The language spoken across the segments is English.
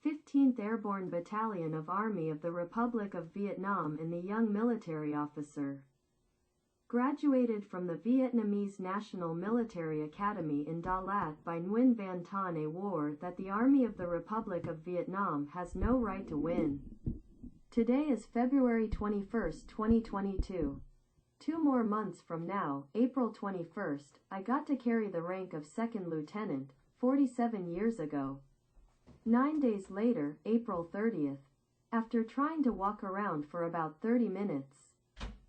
15th Airborne Battalion of Army of the Republic of Vietnam and the young military officer. Graduated from the Vietnamese National Military Academy in DaLat by Nguyen Van Thanh, a war that the Army of the Republic of Vietnam has no right to win. Today is February 21, 2022. 2 more months from now, April 21st, I got to carry the rank of second lieutenant, 47 years ago. 9 days later, April 30th, after trying to walk around for about 30 minutes,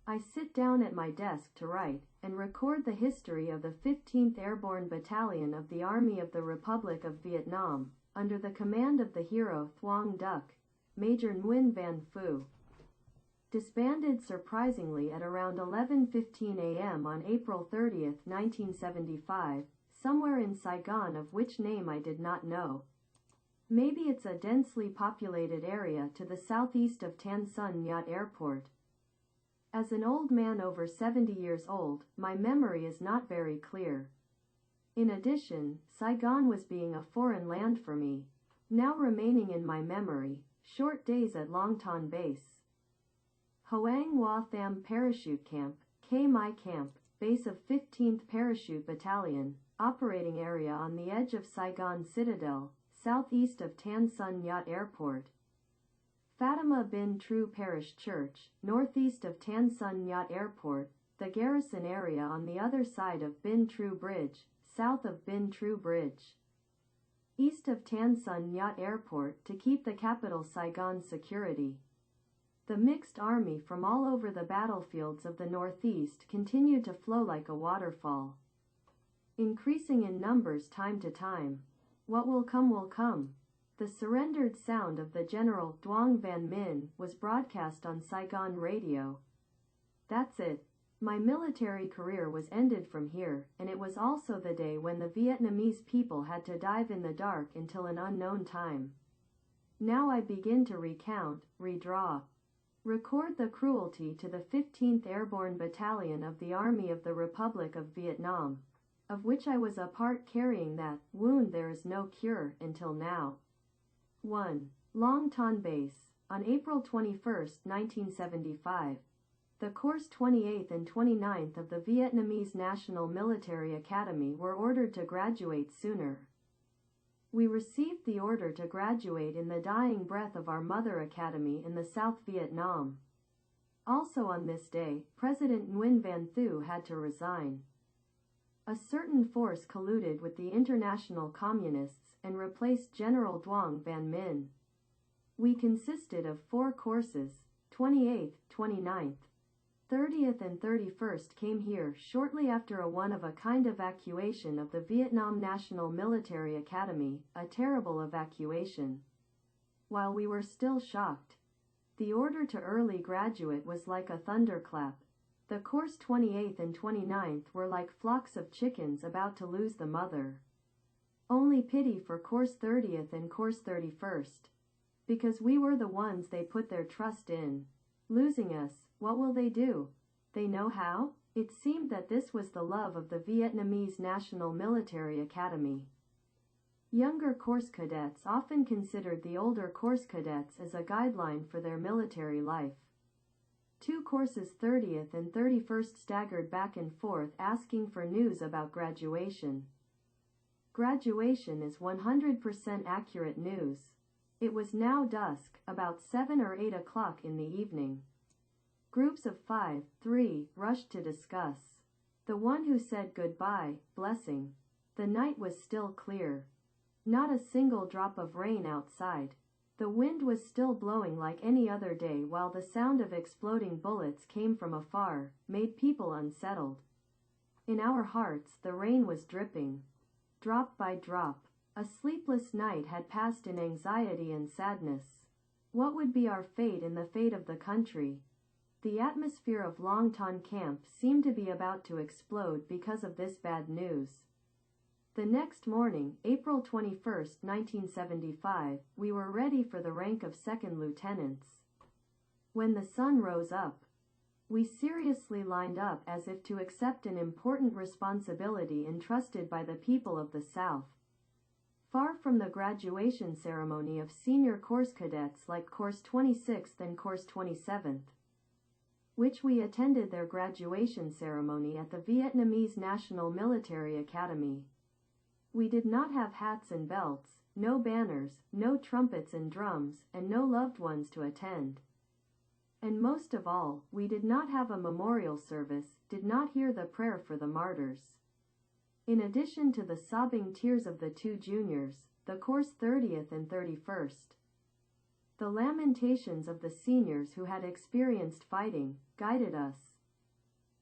I sit down at my desk to write and record the history of the 15th Airborne Battalion of the Army of the Republic of Vietnam, under the command of the hero Thuong Duc, Major Nguyen Van Phu. Disbanded surprisingly at around 11:15 a.m. on April 30, 1975, somewhere in Saigon, of which name I did not know. Maybe it's a densely populated area to the southeast of Tan Son Nhut Airport. As an old man over 70 years old, my memory is not very clear. In addition, Saigon was being a foreign land for me. Now remaining in my memory, short days at Long Ton Base. Hoang Hoa Tham Parachute Camp, KMI Camp, base of 15th Parachute Battalion, operating area on the edge of Saigon Citadel, southeast of Tan Son Nhut Airport. Fatima Bin Tru Parish Church, northeast of Tan Son Nhut Airport, the garrison area on the other side of Bin Tru Bridge, south of Bin Tru Bridge. East of Tan Son Nhut Airport to keep the capital Saigon security. The mixed army from all over the battlefields of the northeast continued to flow like a waterfall, increasing in numbers time to time. What will come will come. The surrendered sound of the General Duong Van Minh was broadcast on Saigon radio. That's it. My military career was ended from here, and it was also the day when the Vietnamese people had to dive in the dark until an unknown time. Now I begin to recount, redraw, record the cruelty to the 15th Airborne Battalion of the Army of the Republic of Vietnam, of which I was a part, carrying that wound there is no cure until now. 1. Long Ton Base, on April 21, 1975. The course 28th and 29th of the Vietnamese National Military Academy were ordered to graduate sooner. We received the order to graduate in the dying breath of our mother academy in the South Vietnam. Also on this day, President Nguyen Van Thanh had to resign. A certain force colluded with the international communists and replaced General Duong Van Minh. We consisted of 4 courses, 28th, 29th, 30th and 31st came here shortly after a one-of-a-kind evacuation of the Vietnam National Military Academy, a terrible evacuation. While we were still shocked, the order to early graduate was like a thunderclap. The course 28th and 29th were like flocks of chickens about to lose the mother. Only pity for course 30th and course 31st. Because we were the ones they put their trust in. Losing us, what will they do? They know how? It seemed that this was the love of the Vietnamese National Military Academy. Younger course cadets often considered the older course cadets as a guideline for their military life. 2 courses 30th and 31st staggered back and forth asking for news about graduation. Graduation is 100% accurate news. It was now dusk, about 7 or 8 o'clock in the evening. Groups of 5, 3, rushed to discuss. The one who said goodbye, blessing. The night was still clear. Not a single drop of rain outside. The wind was still blowing like any other day, while the sound of exploding bullets came from afar, made people unsettled. In our hearts the rain was dripping, drop by drop. A sleepless night had passed in anxiety and sadness. What would be our fate and the fate of the country? The atmosphere of Long Ton Camp seemed to be about to explode because of this bad news. The next morning, April 21, 1975, we were ready for the rank of second lieutenants. When the sun rose up, we seriously lined up as if to accept an important responsibility entrusted by the people of the South. Far from the graduation ceremony of senior course cadets like Course 26th and Course 27th, which we attended their graduation ceremony at the Vietnamese National Military Academy. We did not have hats and belts, no banners, no trumpets and drums, and no loved ones to attend. And most of all, we did not have a memorial service, did not hear the prayer for the martyrs. In addition to the sobbing tears of the two juniors, the Course 30th and 31st, the lamentations of the seniors who had experienced fighting, guided us.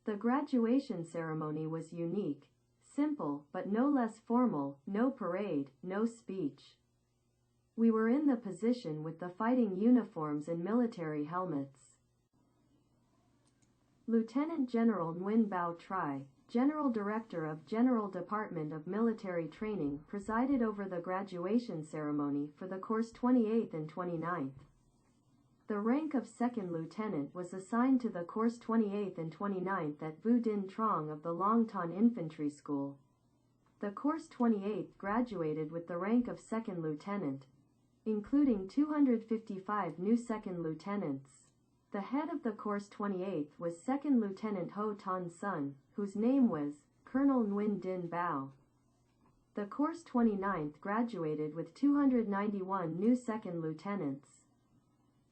The graduation ceremony was unique, simple but no less formal, no parade, no speech. We were in the position with the fighting uniforms and military helmets. Lieutenant General Nguyen Van Thanh, General Director of General Department of Military Training, presided over the graduation ceremony for the Course 28th and 29th. The rank of Second Lieutenant was assigned to the Course 28th and 29th at Vu Dinh Trong of the Long Ton Infantry School. The Course 28th graduated with the rank of Second Lieutenant, including 255 new Second Lieutenants. The head of the Course 28th was Second Lieutenant Ho Ton Sun, whose name was Colonel Nguyen Dinh Bao. The Course 29th graduated with 291 new Second Lieutenants.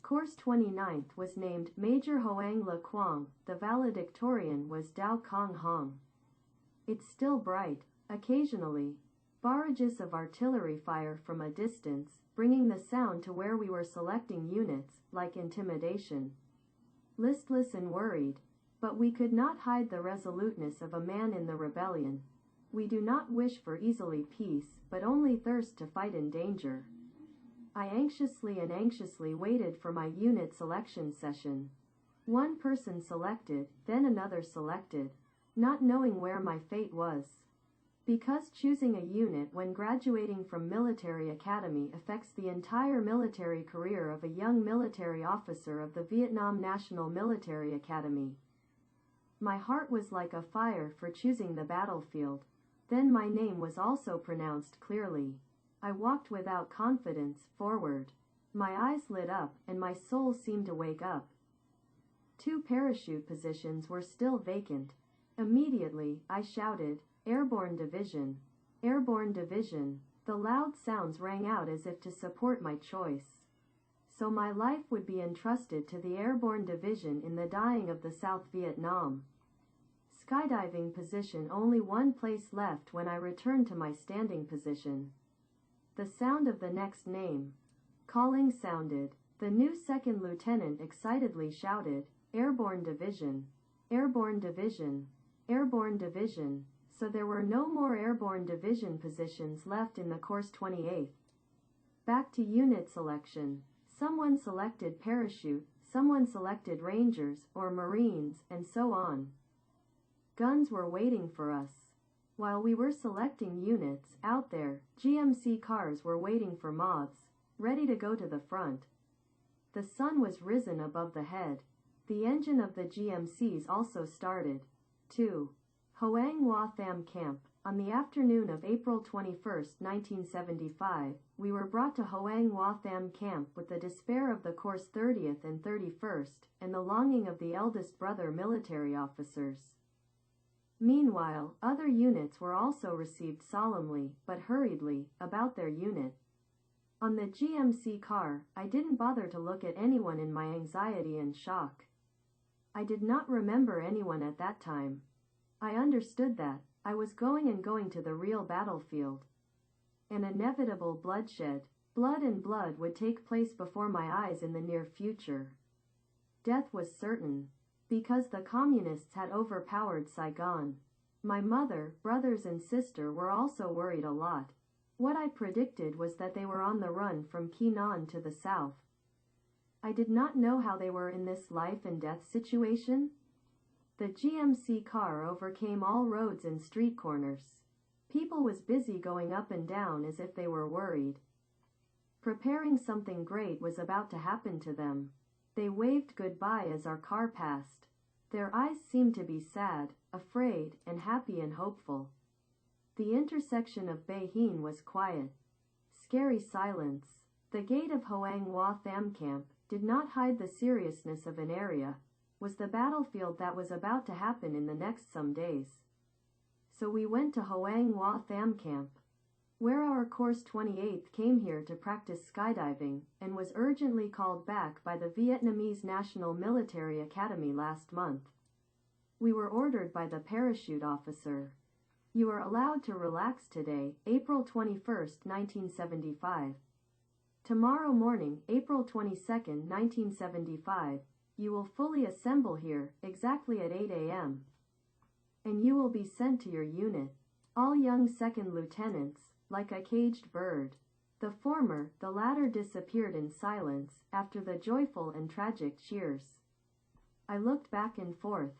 Course 29th was named Major Hoang Le Quang, the valedictorian was Dao Kong Hong. It's still bright, occasionally. Barrages of artillery fire from a distance, bringing the sound to where we were selecting units, like intimidation. Listless and worried, but we could not hide the resoluteness of a man in the rebellion. We do not wish for easily peace, but only thirst to fight in danger. I anxiously waited for my unit selection session. One person selected, then another selected, not knowing where my fate was. Because choosing a unit when graduating from military academy affects the entire military career of a young military officer of the Vietnam National Military Academy. My heart was like a fire for choosing the battlefield. Then my name was also pronounced clearly. I walked without confidence forward. My eyes lit up and my soul seemed to wake up. 2 parachute positions were still vacant. Immediately, I shouted, "Airborne Division! Airborne Division!" The loud sounds rang out as if to support my choice. So my life would be entrusted to the Airborne Division in the dying of the South Vietnam. Skydiving position, only one place left when I returned to my standing position. The sound of the next name calling sounded. The new second lieutenant excitedly shouted, "Airborne Division! Airborne Division! Airborne Division!" So there were no more Airborne Division positions left in the Course 28th. Back to unit selection. Someone selected parachute, someone selected Rangers or Marines, and so on. Guns were waiting for us. While we were selecting units, out there, GMC cars were waiting for moths, ready to go to the front. The sun was risen above the head. The engine of the GMCs also started. 2. Hoang Hoa Tham Camp. On the afternoon of April 21, 1975, we were brought to Hoang Hoa Tham Camp with the despair of the Course 30th and 31st, and the longing of the eldest brother military officers. Meanwhile, other units were also received solemnly, but hurriedly, about their unit. On the GMC car, I didn't bother to look at anyone in my anxiety and shock. I did not remember anyone at that time. I understood that I was going to the real battlefield. An inevitable bloodshed, blood and blood would take place before my eyes in the near future. Death was certain, because the communists had overpowered Saigon. My mother, brothers and sister were also worried a lot. What I predicted was that they were on the run from Quy Nhon to the south. I did not know how they were in this life and death situation. The GMC car overcame all roads and street corners. People was busy going up and down as if they were worried. Preparing something great was about to happen to them. They waved goodbye as our car passed. Their eyes seemed to be sad, afraid, and happy and hopeful. The intersection of Bay Hin was quiet. scary silence. The gate of Hoang Hoa Tham Camp did not hide the seriousness of an area, was the battlefield that was about to happen in the next some days. So we went to Hoang Hoa Tham Camp, where our Course 28th came here to practice skydiving and was urgently called back by the Vietnamese National Military Academy last month. We were ordered by the parachute officer. You are allowed to relax today, April 21st, 1975. Tomorrow morning, April 22nd, 1975, you will fully assemble here, exactly at 8 a.m. And you will be sent to your unit, all young second lieutenants, like a caged bird. The former, the latter disappeared in silence, after the joyful and tragic cheers. I looked back and forth.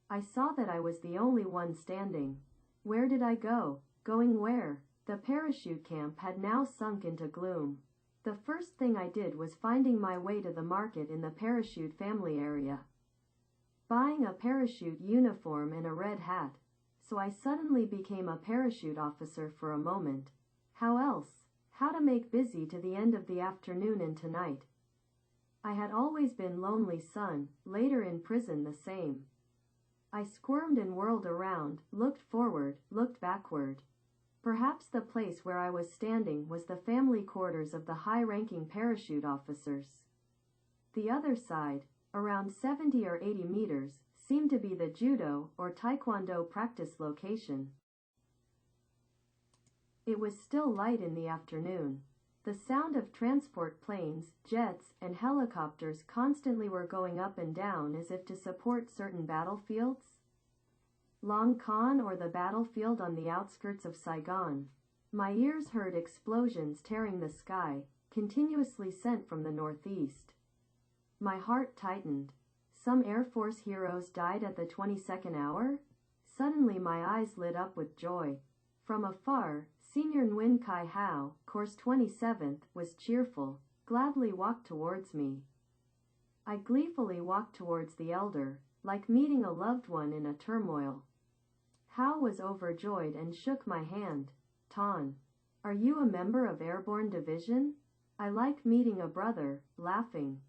I saw that I was the only one standing. Where did I go? Going where? The parachute camp had now sunk into gloom. The first thing I did was finding my way to the market in the parachute family area, buying a parachute uniform and a red hat. So I suddenly became a parachute officer for a moment. How else? How to make busy to the end of the afternoon and tonight. I had always been lonely son, later in prison the same. I squirmed and whirled around, looked forward, looked backward. Perhaps the place where I was standing was the family quarters of the high-ranking parachute officers. The other side, around 70 or 80 meters, seemed to be the judo or taekwondo practice location. It was still light in the afternoon. The sound of transport planes, jets, and helicopters constantly were going up and down as if to support certain battlefields. Long Con or the battlefield on the outskirts of Saigon. My ears heard explosions tearing the sky, continuously sent from the northeast. My heart tightened. Some Air Force heroes died at the 22nd hour? Suddenly my eyes lit up with joy. From afar, Senior Nguyen Kai Hao, Course 27th, was cheerful, gladly walked towards me. I gleefully walked towards the elder, like meeting a loved one in a turmoil. Hao was overjoyed and shook my hand. Ton, are you a member of Airborne Division? I like meeting a brother, laughing.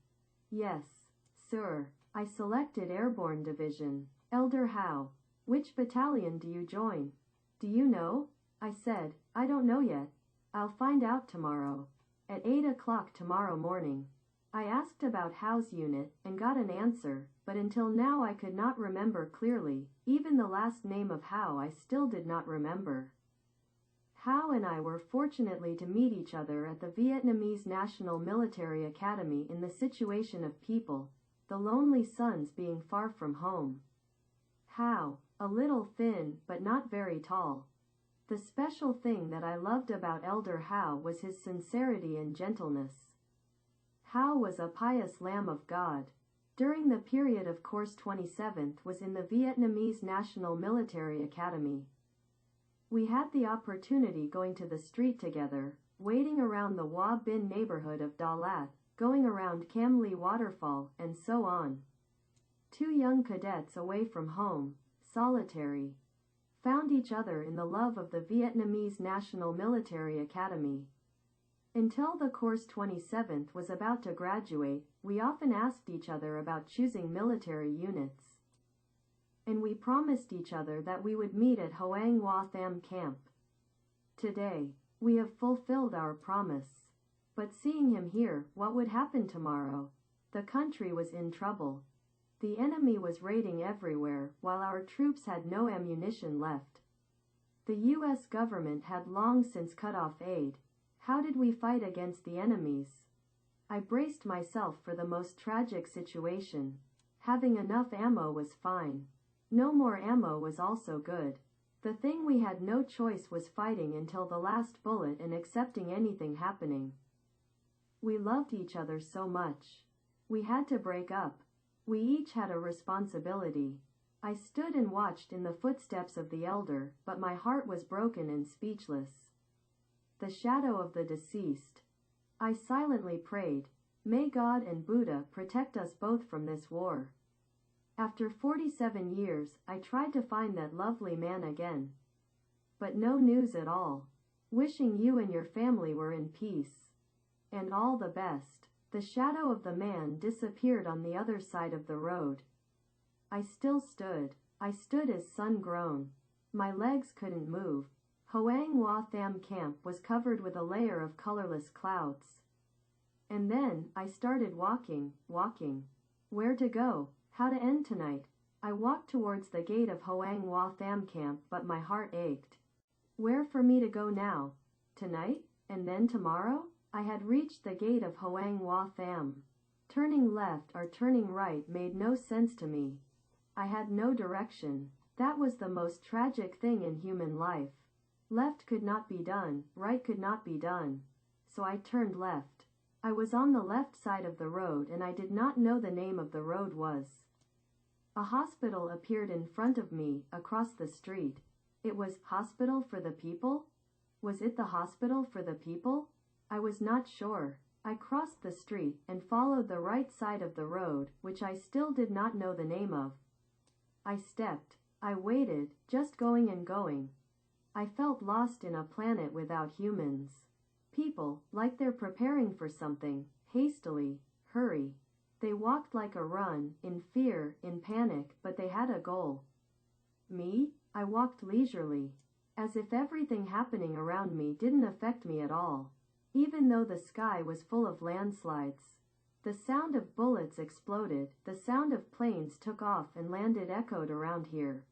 Yes, sir. I selected Airborne Division. Elder Hao, which battalion do you join? Do you know? I said, I don't know yet. I'll find out tomorrow. At 8 o'clock tomorrow morning. I asked about Hao's unit and got an answer, but until now I could not remember clearly. Even the last name of Hao I still did not remember. Hao and I were fortunately to meet each other at the Vietnamese National Military Academy in the situation of people, the lonely sons being far from home. Hao, a little thin but not very tall. The special thing that I loved about Elder Hao was his sincerity and gentleness. Hao was a pious Lamb of God. During the period of Course 27th was in the Vietnamese National Military Academy. We had the opportunity going to the street together, waiting around the Hoa Binh neighborhood of DaLat, going around Cam Ly Waterfall, and so on. 2 young cadets away from home, solitary, found each other in the love of the Vietnamese National Military Academy. Until the Course 27th was about to graduate, we often asked each other about choosing military units. And we promised each other that we would meet at Hoang Hoa Tham Camp. Today, we have fulfilled our promise. But seeing him here, what would happen tomorrow? The country was in trouble. The enemy was raiding everywhere, while our troops had no ammunition left. The U.S. government had long since cut off aid. How did we fight against the enemies? I braced myself for the most tragic situation. Having enough ammo was fine. No more ammo was also good. The thing we had no choice was fighting until the last bullet and accepting anything happening. We loved each other so much. We had to break up. We each had a responsibility. I stood and watched in the footsteps of the elder, but my heart was broken and speechless. The shadow of the deceased. I silently prayed, may God and Buddha protect us both from this war. After 47 years, I tried to find that lovely man again. But no news at all. Wishing you and your family were in peace. And all the best." The shadow of the man disappeared on the other side of the road. I still stood. I stood as sun-grown. My legs couldn't move. Hoang Hoa Tham camp was covered with a layer of colorless clouds. And then, I started walking. Where to go? How to end tonight? I walked towards the gate of Hoang Hoa Tham camp, but my heart ached. Where for me to go now? Tonight? And then tomorrow? I had reached the gate of Hoang Hoa Tham. Turning left or turning right made no sense to me. I had no direction. That was the most tragic thing in human life. Left could not be done, right could not be done. So I turned left. I was on the left side of the road and I did not know the name of the road was. A hospital appeared in front of me, across the street. It was Hospital for the People? Was it the Hospital for the People? I was not sure. I crossed the street and followed the right side of the road, which I still did not know the name of. I stepped. I waited, just going and going. I felt lost in a planet without humans. People, like they're preparing for something, hastily, hurry. They walked like a run, in fear, in panic, but they had a goal. Me? I walked leisurely, as if everything happening around me didn't affect me at all, even though the sky was full of landslides. The sound of bullets exploded, the sound of planes took off and landed echoed around here.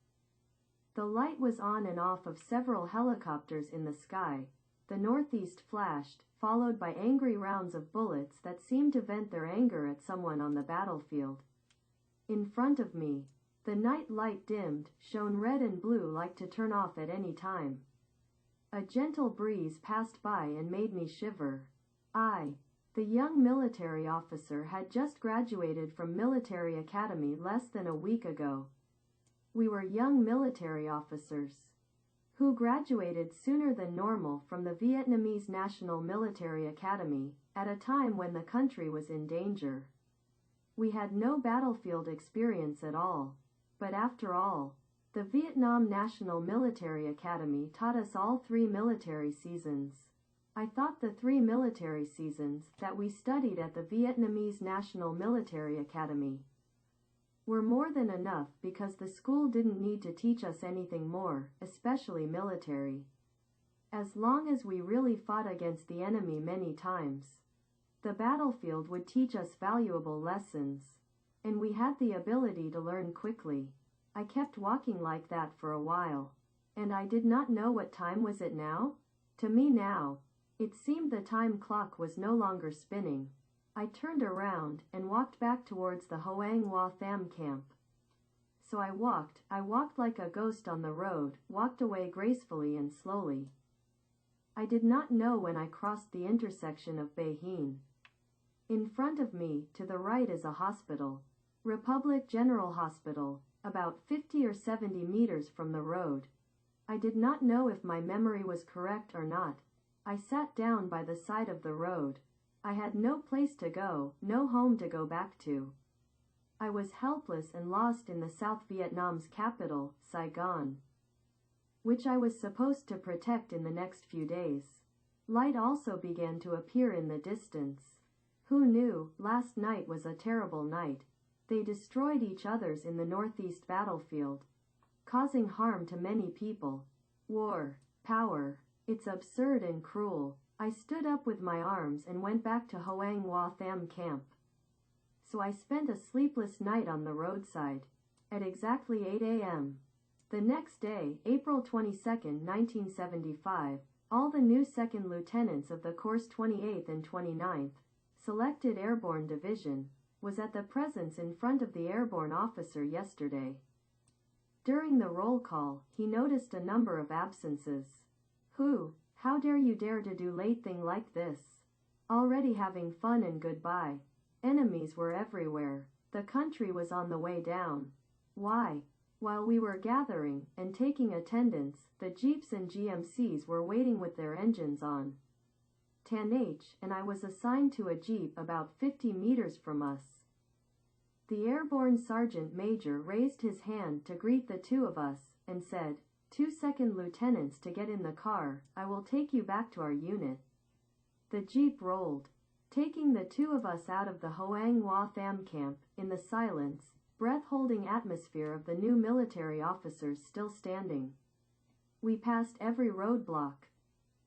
The light was on and off of several helicopters in the sky. The northeast flashed, followed by angry rounds of bullets that seemed to vent their anger at someone on the battlefield. In front of me, the night light dimmed, shone red and blue like to turn off at any time. A gentle breeze passed by and made me shiver. I, the young military officer, had just graduated from Military Academy less than a week ago. We were young military officers who graduated sooner than normal from the Vietnamese National Military Academy, at a time when the country was in danger. We had no battlefield experience at all, but after all, the Vietnam National Military Academy taught us all 3 military seasons. I thought the 3 military seasons that we studied at the Vietnamese National Military Academy were more than enough because the school didn't need to teach us anything more, especially military. As long as we really fought against the enemy many times, the battlefield would teach us valuable lessons, and we had the ability to learn quickly. I kept walking like that for a while, and I did not know what time was it now? To me now, it seemed the time clock was no longer spinning. I turned around and walked back towards the Hoang Hoa Tham camp. So I walked like a ghost on the road, walked away gracefully and slowly. I did not know when I crossed the intersection of Bay Hien. In front of me, to the right, is a hospital, Republic General Hospital, about 50 or 70 meters from the road. I did not know if my memory was correct or not. I sat down by the side of the road. I had no place to go, no home to go back to. I was helpless and lost in the South Vietnam's capital, Saigon, which I was supposed to protect in the next few days. Light also began to appear in the distance. Who knew? Last night was a terrible night. They destroyed each other's in the northeast battlefield, causing harm to many people. War, power, it's absurd and cruel. I stood up with my arms and went back to Hoang Hoa Tham camp. So I spent a sleepless night on the roadside. At exactly 8 a.m. the next day, April 22, 1975, all the new second lieutenants of the Corps 28th and 29th, Selected Airborne Division, was at the presence in front of the airborne officer yesterday. During the roll call, he noticed a number of absences. Who? How dare you dare to do late thing like this? Already having fun and goodbye. Enemies were everywhere. The country was on the way down. Why? While we were gathering and taking attendance, the Jeeps and GMCs were waiting with their engines on. 10H, and I was assigned to a Jeep about 50 meters from us. The airborne sergeant major raised his hand to greet the two of us, and said, 2 second lieutenants to get in the car. I will take you back to our unit." The jeep rolled, taking the two of us out of the Hoang Hoa Tham camp, in the silence, breath-holding atmosphere of the new military officers still standing. We passed every roadblock.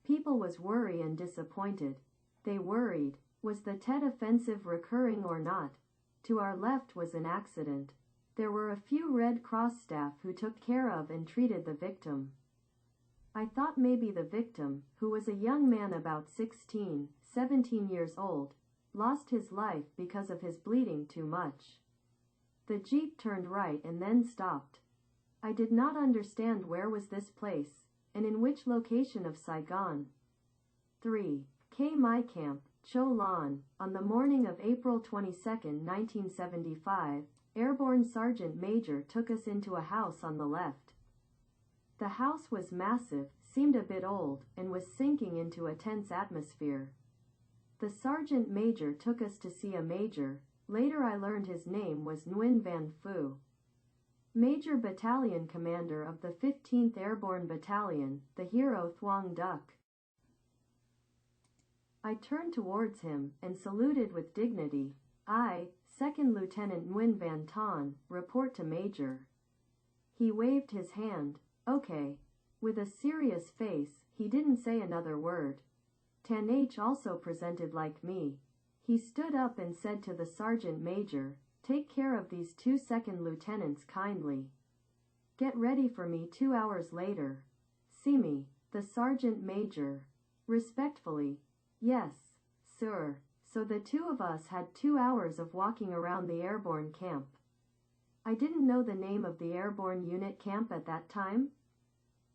People was worried and disappointed. They worried, was the Tet offensive recurring or not? To our left was an accident. There were a few Red Cross staff who took care of and treated the victim. I thought maybe the victim, who was a young man about 16, 17 years old, lost his life because of his bleeding too much. The jeep turned right and then stopped. I did not understand where was this place, and in which location of Saigon. 3. My camp, Cho Lan. On the morning of April 22, 1975, Airborne Sergeant Major took us into a house on the left. The house was massive, seemed a bit old, and was sinking into a tense atmosphere. The Sergeant Major took us to see a major. Later I learned his name was Nguyen Van Thanh. Major Battalion Commander of the 15th Airborne Battalion, the hero Thuong Duc. I turned towards him and saluted with dignity. "I, 2nd Lieutenant Nguyen Van Thanh, report to Major." He waved his hand. "Okay." With a serious face, he didn't say another word. Tan H also presented like me. He stood up and said to the Sergeant Major, "Take care of these 2 second lieutenants kindly. Get ready for me 2 hours later." "See me?" The Sergeant Major. Respectfully, "Yes, sir." So the two of us had 2 hours of walking around the airborne camp. I didn't know the name of the airborne unit camp at that time.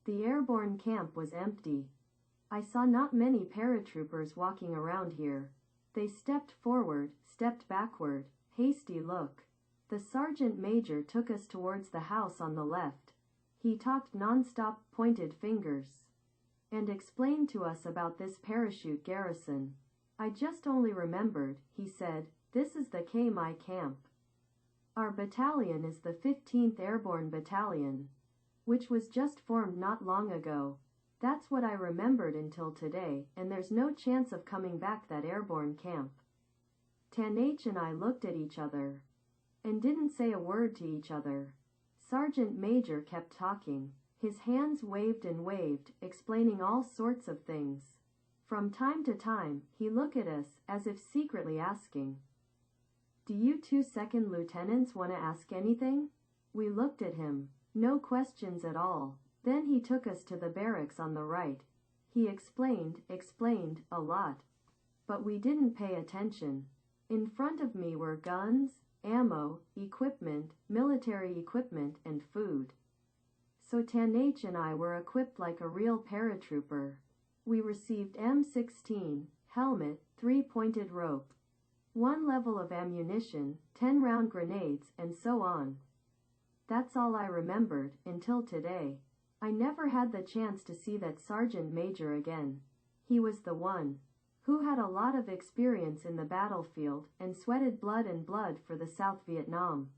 The airborne camp was empty. I saw not many paratroopers walking around here. They stepped forward, stepped backward, hasty look. The Sergeant Major took us towards the house on the left. He talked non-stop, pointed fingers, and explained to us about this parachute garrison. I just only remembered, he said, "This is the My camp. Our battalion is the 15th Airborne Battalion, which was just formed not long ago." That's what I remembered until today, and there's no chance of coming back that airborne camp. Tan H and I looked at each other and didn't say a word to each other. Sergeant Major kept talking. His hands waved and waved, explaining all sorts of things. From time to time, he looked at us, as if secretly asking, "Do you 2 second lieutenants want to ask anything?" We looked at him. No questions at all. Then he took us to the barracks on the right. He explained a lot. But we didn't pay attention. In front of me were guns, ammo, equipment, military equipment, and food. So Tan H and I were equipped like a real paratrooper. We received M16, helmet, 3-pointed rope, 1 level of ammunition, 10-round grenades, and so on. That's all I remembered, until today. I never had the chance to see that Sergeant Major again. He was the one who had a lot of experience in the battlefield and sweated blood and blood for the South Vietnam.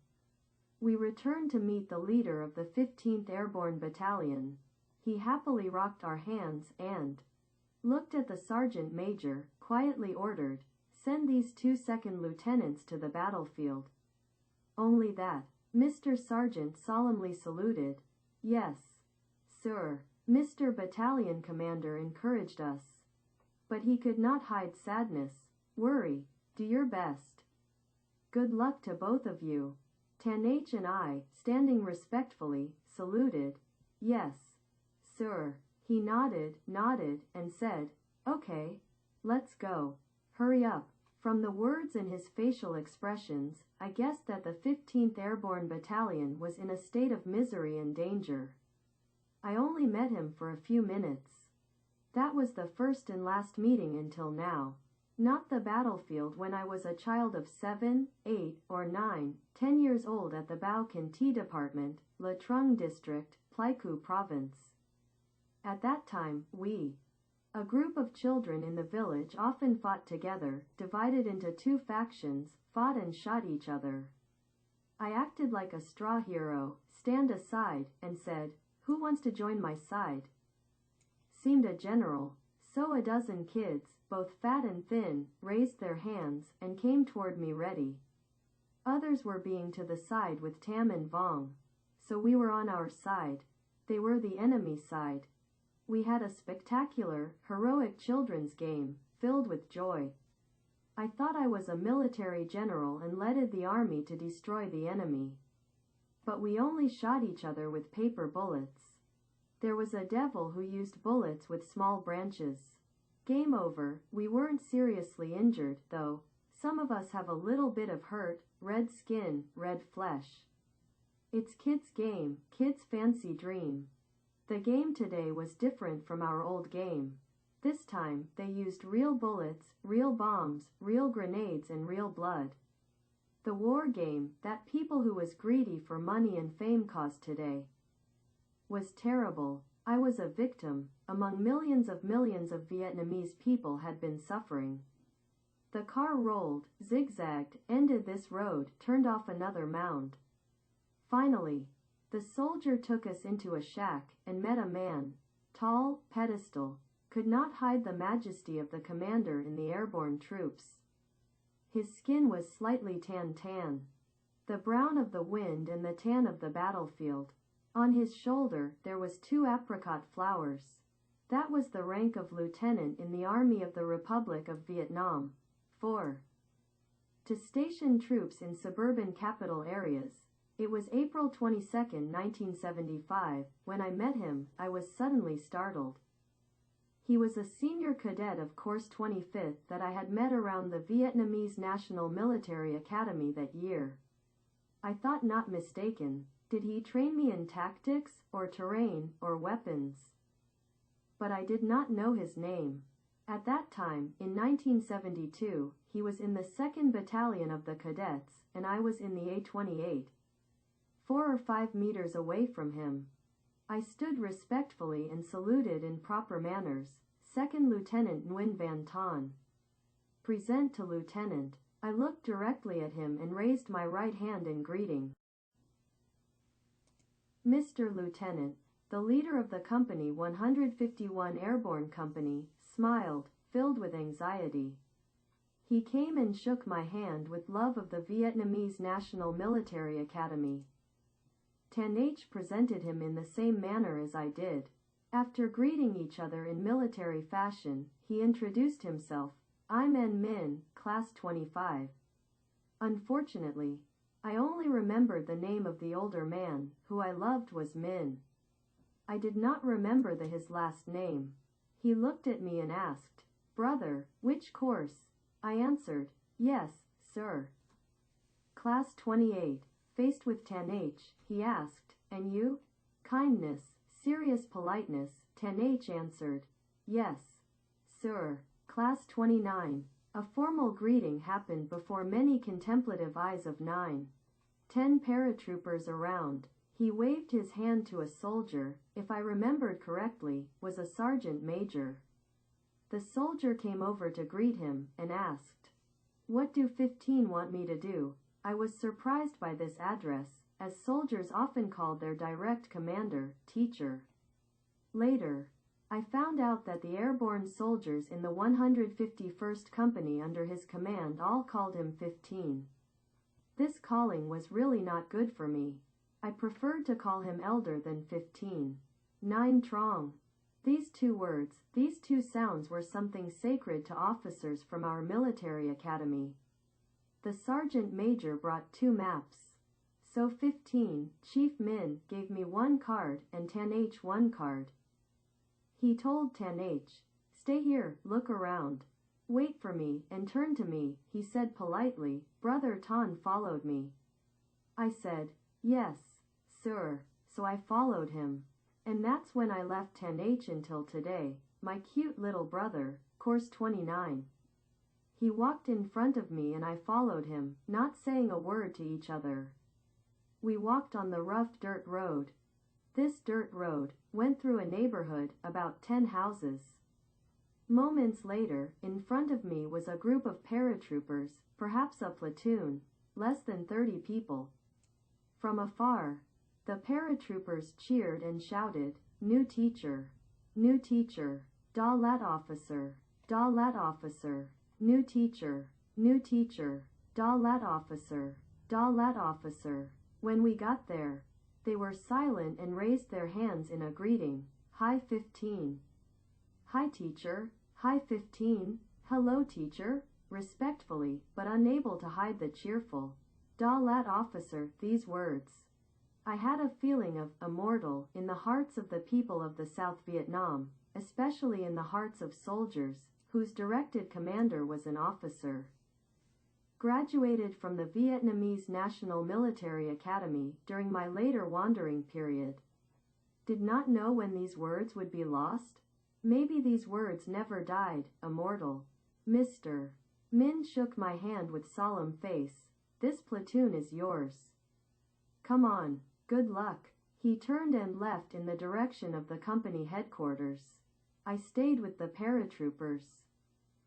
We returned to meet the leader of the 15th Airborne Battalion. He happily rocked our hands and looked at the Sergeant Major, quietly ordered, "Send these 2 second lieutenants to the battlefield." Only that. Mr. Sergeant solemnly saluted. "Yes, sir." Mr. Battalion Commander encouraged us. But he could not hide sadness. "Worry. Do your best. Good luck to both of you." Tan H and I, standing respectfully, saluted. "Yes, sir." He nodded, and said, "Okay, let's go. Hurry up." From the words and his facial expressions, I guessed that the 15th Airborne Battalion was in a state of misery and danger. I only met him for a few minutes. That was the first and last meeting until now. Not the battlefield when I was a child of 7, 8, or 9, 10 years old at the Bao Can Thi Department, La Trung District, Pleiku Province. At that time, we, a group of children in the village, often fought together, divided into 2 factions, fought and shot each other. I acted like a straw hero, stand aside, and said, Who wants to join my side? Seemed a general. So a dozen kids, both fat and thin, raised their hands and came toward me ready. Others were being to the side with Tam and Vong. So we were on our side. They were the enemy side. We had a spectacular, heroic children's game, filled with joy. I thought I was a military general and led the army to destroy the enemy. But we only shot each other with paper bullets. There was a devil who used bullets with small branches. Game over. We weren't seriously injured, though. Some of us have a little bit of hurt, red skin, red flesh. It's kids' game, kids' fancy dream. The game today was different from our old game. This time, they used real bullets, real bombs, real grenades and real blood. The war game, that people who was greedy for money and fame caused today, was terrible. I was a victim, among millions of Vietnamese people had been suffering. The car rolled, zigzagged, ended this road, turned off another mound. Finally, the soldier took us into a shack and met a man, tall, pedestal, could not hide the majesty of the commander in the airborne troops. His skin was slightly tan, the brown of the wind and the tan of the battlefield. On his shoulder there was 2 apricot flowers. That was the rank of lieutenant in the Army of the Republic of Vietnam. 4. To station troops in suburban capital areas. It was April 22, 1975, when I met him. I was suddenly startled. He was a senior cadet of Course 25th that I had met around the Vietnamese National Military Academy that year. I thought not mistaken. Did he train me in tactics, or terrain, or weapons? But I did not know his name. At that time, in 1972, he was in the 2nd Battalion of the Cadets, and I was in the A-28. 4 or 5 meters away from him. I stood respectfully and saluted in proper manners. 2nd Lieutenant Nguyen Van Thanh. Present to Lieutenant. I looked directly at him and raised my right hand in greeting. Mr. Lieutenant, the leader of the Company 151 Airborne Company, smiled, filled with anxiety. He came and shook my hand with love of the Vietnamese National Military Academy. Tan H presented him in the same manner as I did. After greeting each other in military fashion, he introduced himself. I'm Nguyen Minh, Class 25. Unfortunately, I only remembered the name of the older man, who I loved was Min. I did not remember his last name. He looked at me and asked, "Brother, which course?" I answered, "Yes, sir." Class 28. Faced with Tan H, he asked, "And you?" Kindness, serious politeness, Tan H answered, "Yes, sir." Class 29. A formal greeting happened before many contemplative eyes of 9, 10 paratroopers around. He waved his hand to a soldier, if I remembered correctly, was a sergeant major. The soldier came over to greet him, and asked, "What do 15 want me to do?" I was surprised by this address, as soldiers often called their direct commander, teacher. Later, I found out that the airborne soldiers in the 151st Company under his command all called him 15. This calling was really not good for me. I preferred to call him elder than 15. 9 Trong. These 2 words, these 2 sounds were something sacred to officers from our military academy. The sergeant major brought 2 maps. So 15, Chief Min, gave me 1 card and Tan H 1 card. He told Tan H, "Stay here, look around. Wait for me," and turned to me. He said politely, "Brother Tan followed me." I said, "Yes, sir," so I followed him. And that's when I left Tan H until today, my cute little brother, Course 29. He walked in front of me and I followed him, not saying a word to each other. We walked on the rough dirt road. This dirt road went through a neighborhood, about 10 houses. Moments later, in front of me was a group of paratroopers, perhaps a platoon, less than 30 people. From afar, The paratroopers cheered and shouted, "New teacher! New teacher! DaLat officer! DaLat officer! New teacher! New teacher! DaLat officer! DaLat officer!" When we got there, they were silent and raised their hands in a greeting. "Hi 15. Hi teacher. Hi 15. Hello teacher," respectfully, but unable to hide the cheerful DaLat officer. These words. I had a feeling of immortal in the hearts of the people of the South Vietnam, especially in the hearts of soldiers, whose directed commander was an officer. Graduated from the Vietnamese National Military Academy during my later wandering period. Did not know when these words would be lost. Maybe these words never died. Immortal. Mr. Min shook my hand with solemn face. "This platoon is yours. Come on. Good luck." He turned and left in the direction of the company headquarters. I stayed with the paratroopers,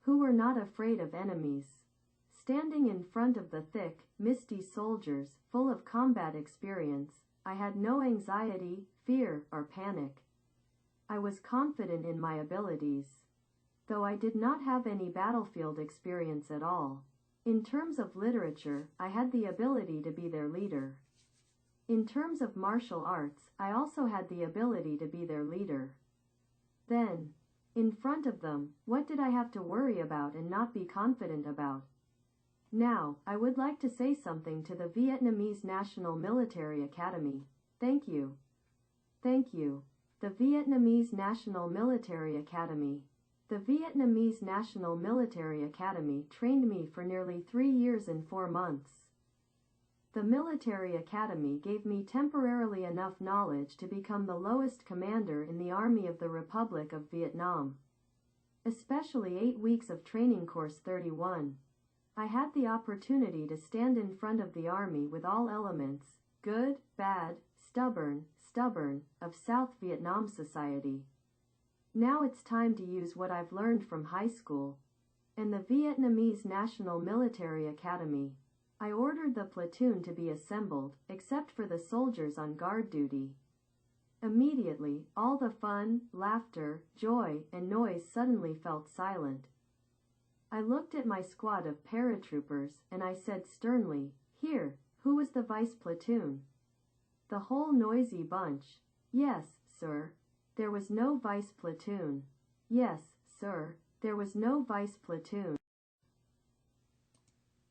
who were not afraid of enemies. Standing in front of the thick, misty soldiers, full of combat experience, I had no anxiety, fear, or panic. I was confident in my abilities, though I did not have any battlefield experience at all. In terms of literature, I had the ability to be their leader. In terms of martial arts, I also had the ability to be their leader. Then, in front of them, what did I have to worry about and not be confident about? Now, I would like to say something to the Vietnamese National Military Academy. Thank you. Thank you. The Vietnamese National Military Academy. The Vietnamese National Military Academy trained me for nearly 3 years and 4 months. The military academy gave me temporarily enough knowledge to become the lowest commander in the Army of the Republic of Vietnam. Especially 8 weeks of training course 31. I had the opportunity to stand in front of the Army with all elements, good, bad, stubborn, of South Vietnam society. Now it's time to use what I've learned from high school and the Vietnamese National Military Academy. I ordered the platoon to be assembled, except for the soldiers on guard duty. Immediately, all the fun, laughter, joy, and noise suddenly felt silent. I looked at my squad of paratroopers, and I said sternly, "Here, who was the vice platoon?" The whole noisy bunch. "Yes, sir." There was no vice platoon. "Yes, sir." There was no vice platoon.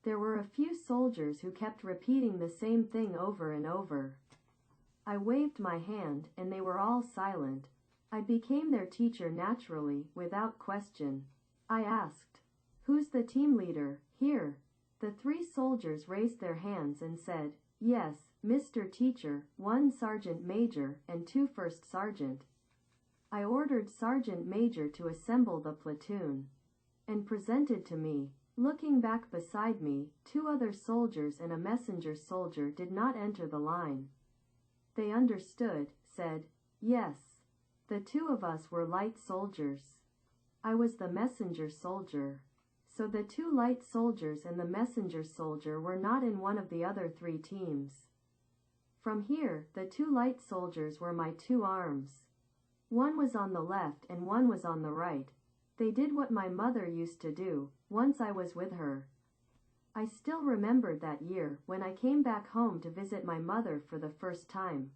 There were a few soldiers who kept repeating the same thing over and over. I waved my hand, and they were all silent. I became their teacher naturally, without question. I asked, "Who's the team leader, here?" The 3 soldiers raised their hands and said, "Yes, Mr. Teacher, 1 sergeant major, and 2 first sergeant." I ordered Sergeant Major to assemble the platoon, and presented to me. Looking back beside me, 2 other soldiers and a messenger soldier did not enter the line. They understood, said, "Yes." The 2 of us were light soldiers. I was the messenger soldier. So the 2 light soldiers and the messenger soldier were not in one of the other 3 teams. From here, the 2 light soldiers were my 2 arms. One was on the left and one was on the right. They did what my mother used to do, once I was with her. I still remembered that year, when I came back home to visit my mother for the first time.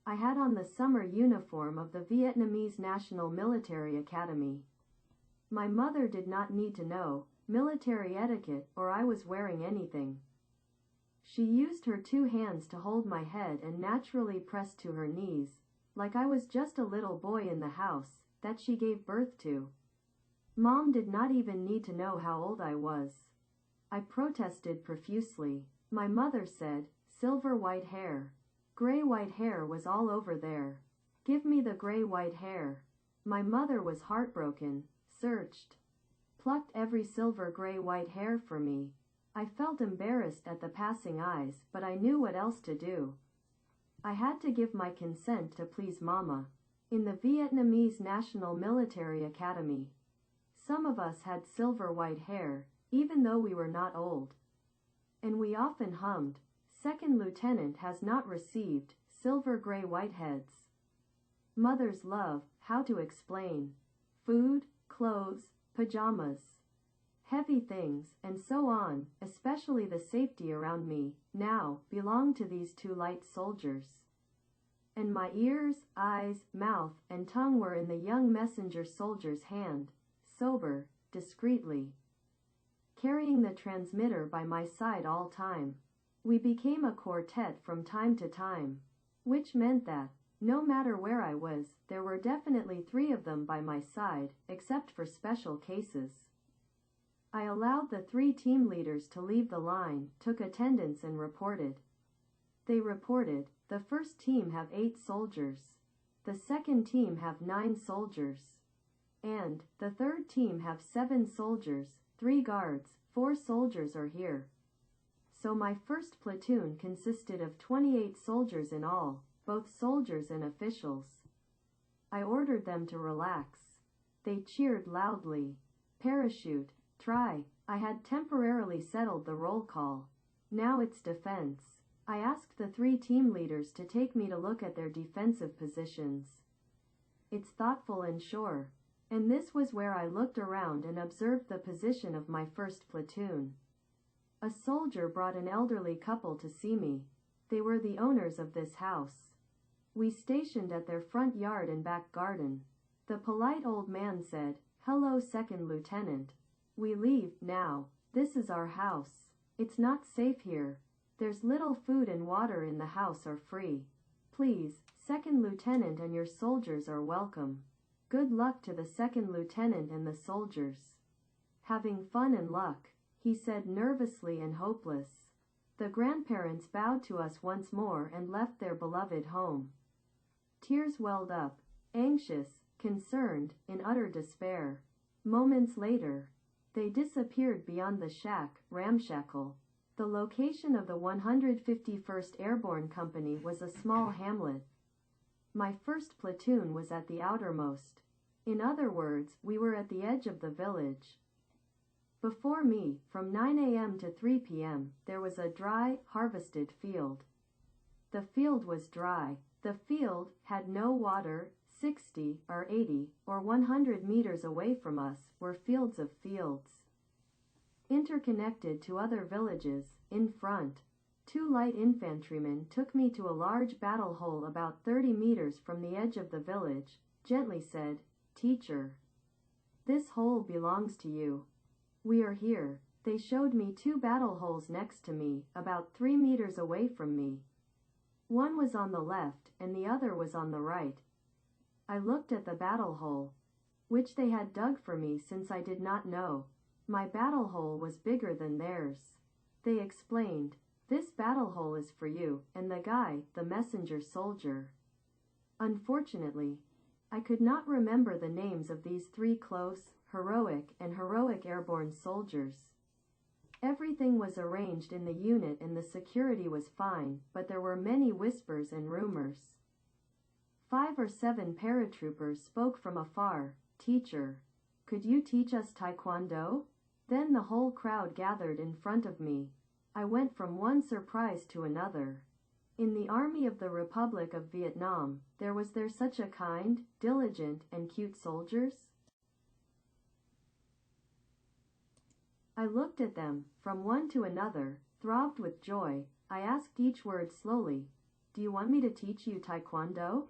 I had on the summer uniform of the Vietnamese National Military Academy. My mother did not need to know military etiquette or I was wearing anything. She used her 2 hands to hold my head and naturally pressed to her knees, like I was just a little boy in the house that she gave birth to. Mom did not even need to know how old I was. I protested profusely. My mother said, "Silver white hair." Gray white hair was all over there. "Give me the gray white hair." My mother was heartbroken, searched, plucked every silver gray white hair for me. I felt embarrassed at the passing eyes, but I knew what else to do. I had to give my consent to please Mama. In the Vietnamese National Military Academy, some of us had silver white hair, even though we were not old. And we often hummed, "Second lieutenant has not received silver gray whiteheads. Mother's love, how to explain. Food, clothes, pajamas. Heavy things, and so on, especially the safety around me, now, belonged to these two light soldiers. And my ears, eyes, mouth, and tongue were in the young messenger soldier's hand, sober, discreetly, carrying the transmitter by my side all time. We became a quartet from time to time, which meant that, no matter where I was, there were definitely 3 of them by my side, except for special cases. I allowed the 3 team leaders to leave the line, took attendance and reported. They reported, the first team have 8 soldiers. The second team have 9 soldiers. And, the third team have 7 soldiers, 3 guards, 4 soldiers are here. So my first platoon consisted of 28 soldiers in all, both soldiers and officials. I ordered them to relax. They cheered loudly. Parachute, try. I had temporarily settled the roll call. Now it's defense. I asked the 3 team leaders to take me to look at their defensive positions. It's thoughtful and sure. And this was where I looked around and observed the position of my first platoon. A soldier brought an elderly couple to see me. They were the owners of this house. We stationed at their front yard and back garden. The polite old man said, "Hello, Second Lieutenant. We leave, now. This is our house. It's not safe here. There's little food and water in the house are free. Please, Second Lieutenant and your soldiers are welcome." Good luck to the second lieutenant and the soldiers. Having fun and luck, he said nervously and hopeless. The grandparents bowed to us once more and left their beloved home. Tears welled up, anxious, concerned, in utter despair. Moments later, they disappeared beyond the shack, ramshackle. The location of the 151st Airborne Company was a small hamlet. My first platoon was at the outermost. In other words, we were at the edge of the village. Before me, from 9 a.m. to 3 p.m., there was a dry, harvested field. The field was dry. The field had no water. 60 or 80 or 100 meters away from us were fields of fields, interconnected to other villages. In front, 2 light infantrymen took me to a large battle hole about 30 meters from the edge of the village, gently said, "Teacher, this hole belongs to you. We are here." They showed me 2 battle holes next to me, about 3 meters away from me. One was on the left and the other was on the right. I looked at the battle hole, which they had dug for me since I did not know. My battle hole was bigger than theirs. They explained, "This battle hole is for you," and the guy, the messenger soldier. Unfortunately, I could not remember the names of these 3 close, heroic airborne soldiers. Everything was arranged in the unit and the security was fine, but there were many whispers and rumors. 5 or 7 paratroopers spoke from afar, "Teacher, could you teach us Taekwondo?" Then the whole crowd gathered in front of me. I went from one surprise to another. In the Army of the Republic of Vietnam, was there such a kind, diligent, and cute soldiers? I looked at them, from one to another, throbbed with joy. I asked each word slowly, "Do you want me to teach you Taekwondo?"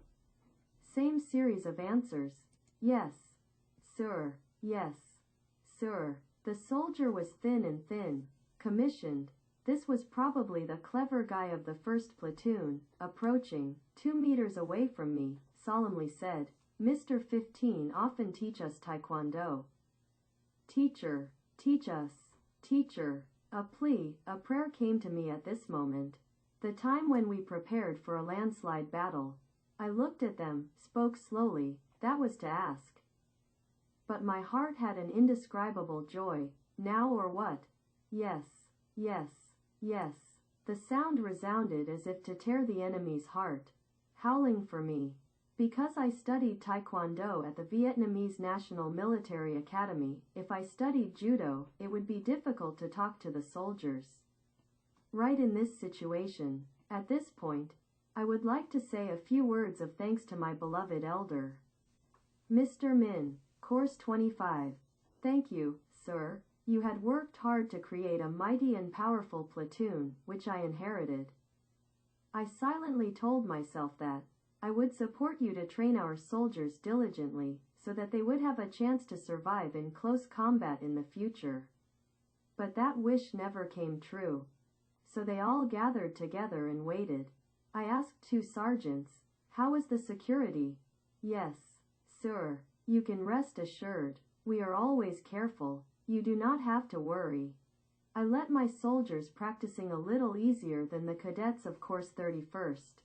Same series of answers. "Yes, sir. Yes, sir." The soldier was thin and thin, commissioned. This was probably the clever guy of the first platoon, approaching, 2 meters away from me, solemnly said, "Mr. 15 often teach us Taekwondo." "Teacher, teach us, teacher." A plea, a prayer came to me at this moment. The time when we prepared for a landslide battle. I looked at them, spoke slowly, that was to ask. But my heart had an indescribable joy. Now or what? Yes, yes, yes. The sound resounded as if to tear the enemy's heart, howling for me. Because I studied Taekwondo at the Vietnamese National Military Academy, if I studied Judo, it would be difficult to talk to the soldiers. Right in this situation, at this point, I would like to say a few words of thanks to my beloved elder, Mr. Min, Course 25. Thank you, sir. You had worked hard to create a mighty and powerful platoon, which I inherited. I silently told myself that I would support you to train our soldiers diligently, so that they would have a chance to survive in close combat in the future. But that wish never came true. So they all gathered together and waited. I asked 2 sergeants, "How is the security?" "Yes, sir. You can rest assured. We are always careful. You do not have to worry." I let my soldiers practicing a little easier than the cadets of Course 31st.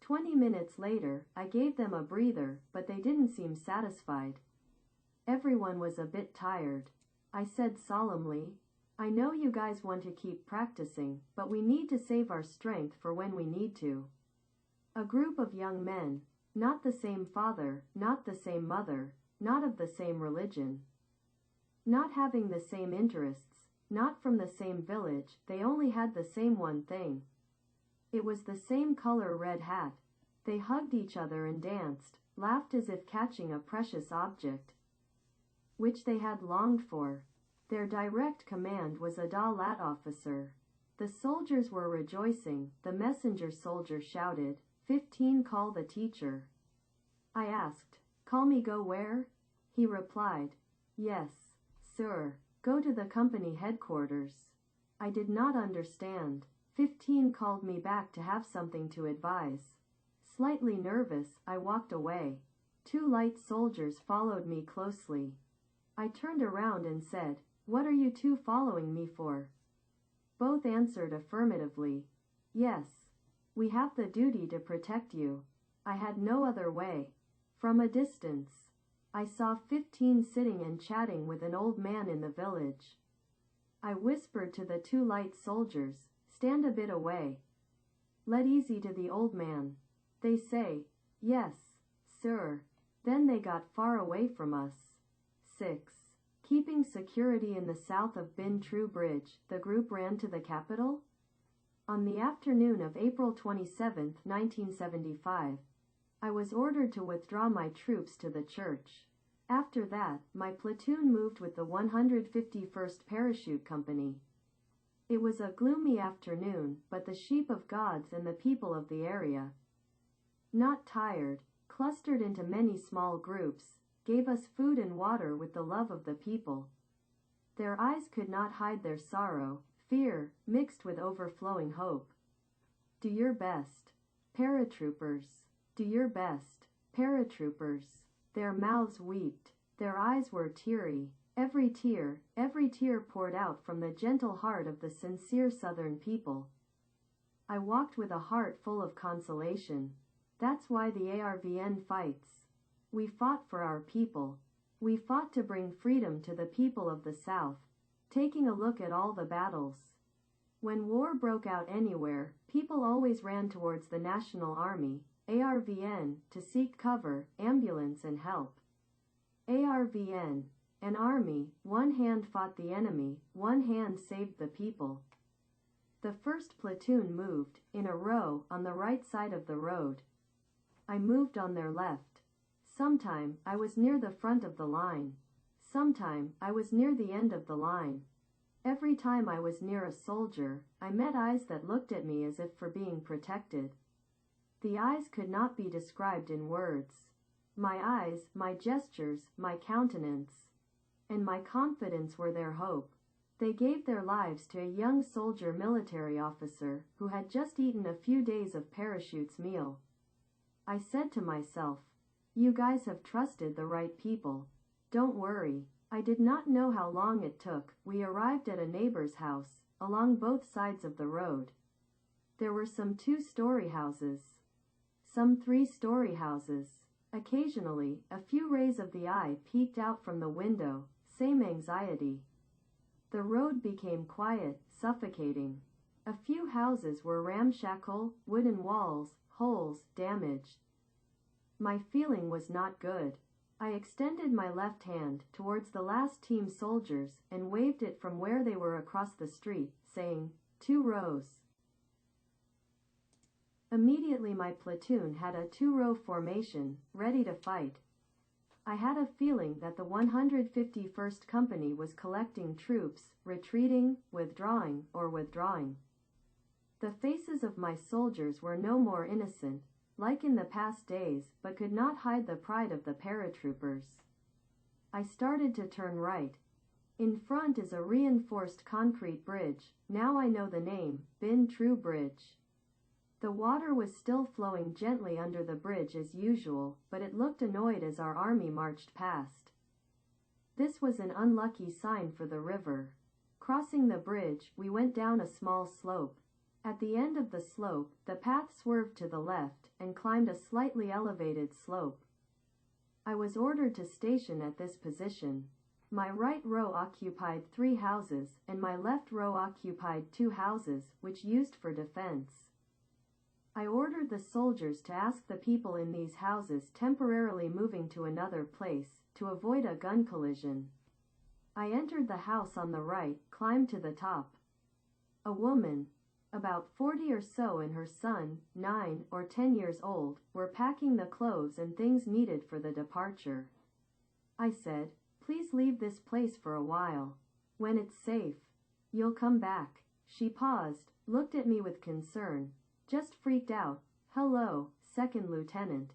20 minutes later, I gave them a breather, but they didn't seem satisfied. Everyone was a bit tired. I said solemnly, "I know you guys want to keep practicing, but we need to save our strength for when we need to." A group of young men, not the same father, not the same mother, not of the same religion, not having the same interests, not from the same village, they only had the same one thing. It was the same color red hat. They hugged each other and danced, laughed as if catching a precious object, which they had longed for. Their direct command was a DaLat officer. The soldiers were rejoicing. The messenger soldier shouted, "15 call the teacher." I asked, "Call me go where?" He replied, "Yes, sir, go to the company headquarters." I did not understand. 15 called me back to have something to advise. Slightly nervous, I walked away. 2 light soldiers followed me closely. I turned around and said, "What are you 2 following me for?" Both answered affirmatively. "Yes. We have the duty to protect you." I had no other way. From a distance, I saw 15 sitting and chatting with an old man in the village. I whispered to the 2 light soldiers, "Stand a bit away. Let easy to the old man." They say, "Yes, sir." Then they got far away from us. 6. Keeping security in the south of Bin Tru Bridge, the group ran to the capital. On the afternoon of April 27, 1975, I was ordered to withdraw my troops to the church. After that, my platoon moved with the 151st Parachute Company. It was a gloomy afternoon, but the sheep of God's and the people of the area, not tired, clustered into many small groups, gave us food and water with the love of the people. Their eyes could not hide their sorrow, fear, mixed with overflowing hope. Do your best, paratroopers. Do your best, paratroopers. Their mouths wept, their eyes were teary. Every tear poured out from the gentle heart of the sincere Southern people. I walked with a heart full of consolation. That's why the ARVN fights. We fought for our people. We fought to bring freedom to the people of the South. Taking a look at all the battles. When war broke out anywhere, people always ran towards the National Army, ARVN, to seek cover, ambulance and help. ARVN, an army, one hand fought the enemy, one hand saved the people. The first platoon moved, in a row, on the right side of the road. I moved on their left. Sometime, I was near the front of the line. Sometime, I was near the end of the line. Every time I was near a soldier, I met eyes that looked at me as if for being protected. The eyes could not be described in words. My eyes, my gestures, my countenance, and my confidence were their hope. They gave their lives to a young soldier military officer who had just eaten a few days of Parachute's meal. I said to myself, "You guys have trusted the right people. Don't worry." I did not know how long it took. We arrived at a neighbor's house, along both sides of the road. There were some 2-story houses, some 3-story houses. Occasionally, a few rays of the eye peeked out from the window, same anxiety. The road became quiet, suffocating. A few houses were ramshackle, wooden walls, holes, damaged. My feeling was not good. I extended my left hand towards the last team soldiers and waved it from where they were across the street, saying, 2 rows. Immediately my platoon had a two-row formation, ready to fight. I had a feeling that the 151st Company was collecting troops, retreating, withdrawing, or withdrawing. The faces of my soldiers were no more innocent, like in the past days, but could not hide the pride of the paratroopers. I started to turn right. In front is a reinforced concrete bridge, now I know the name, Binh Tru Bridge. The water was still flowing gently under the bridge as usual, but it looked annoyed as our army marched past. This was an unlucky sign for the river. Crossing the bridge, we went down a small slope. At the end of the slope, the path swerved to the left and climbed a slightly elevated slope. I was ordered to station at this position. My right row occupied 3 houses, and my left row occupied 2 houses, which used for defense. I ordered the soldiers to ask the people in these houses temporarily moving to another place, to avoid a gun collision. I entered the house on the right, climbed to the top. A woman, about 40 or so, and her son, 9 or 10 years old, were packing the clothes and things needed for the departure. I said, "Please leave this place for a while. When it's safe, you'll come back." She paused, looked at me with concern, just freaked out. "Hello, Second Lieutenant."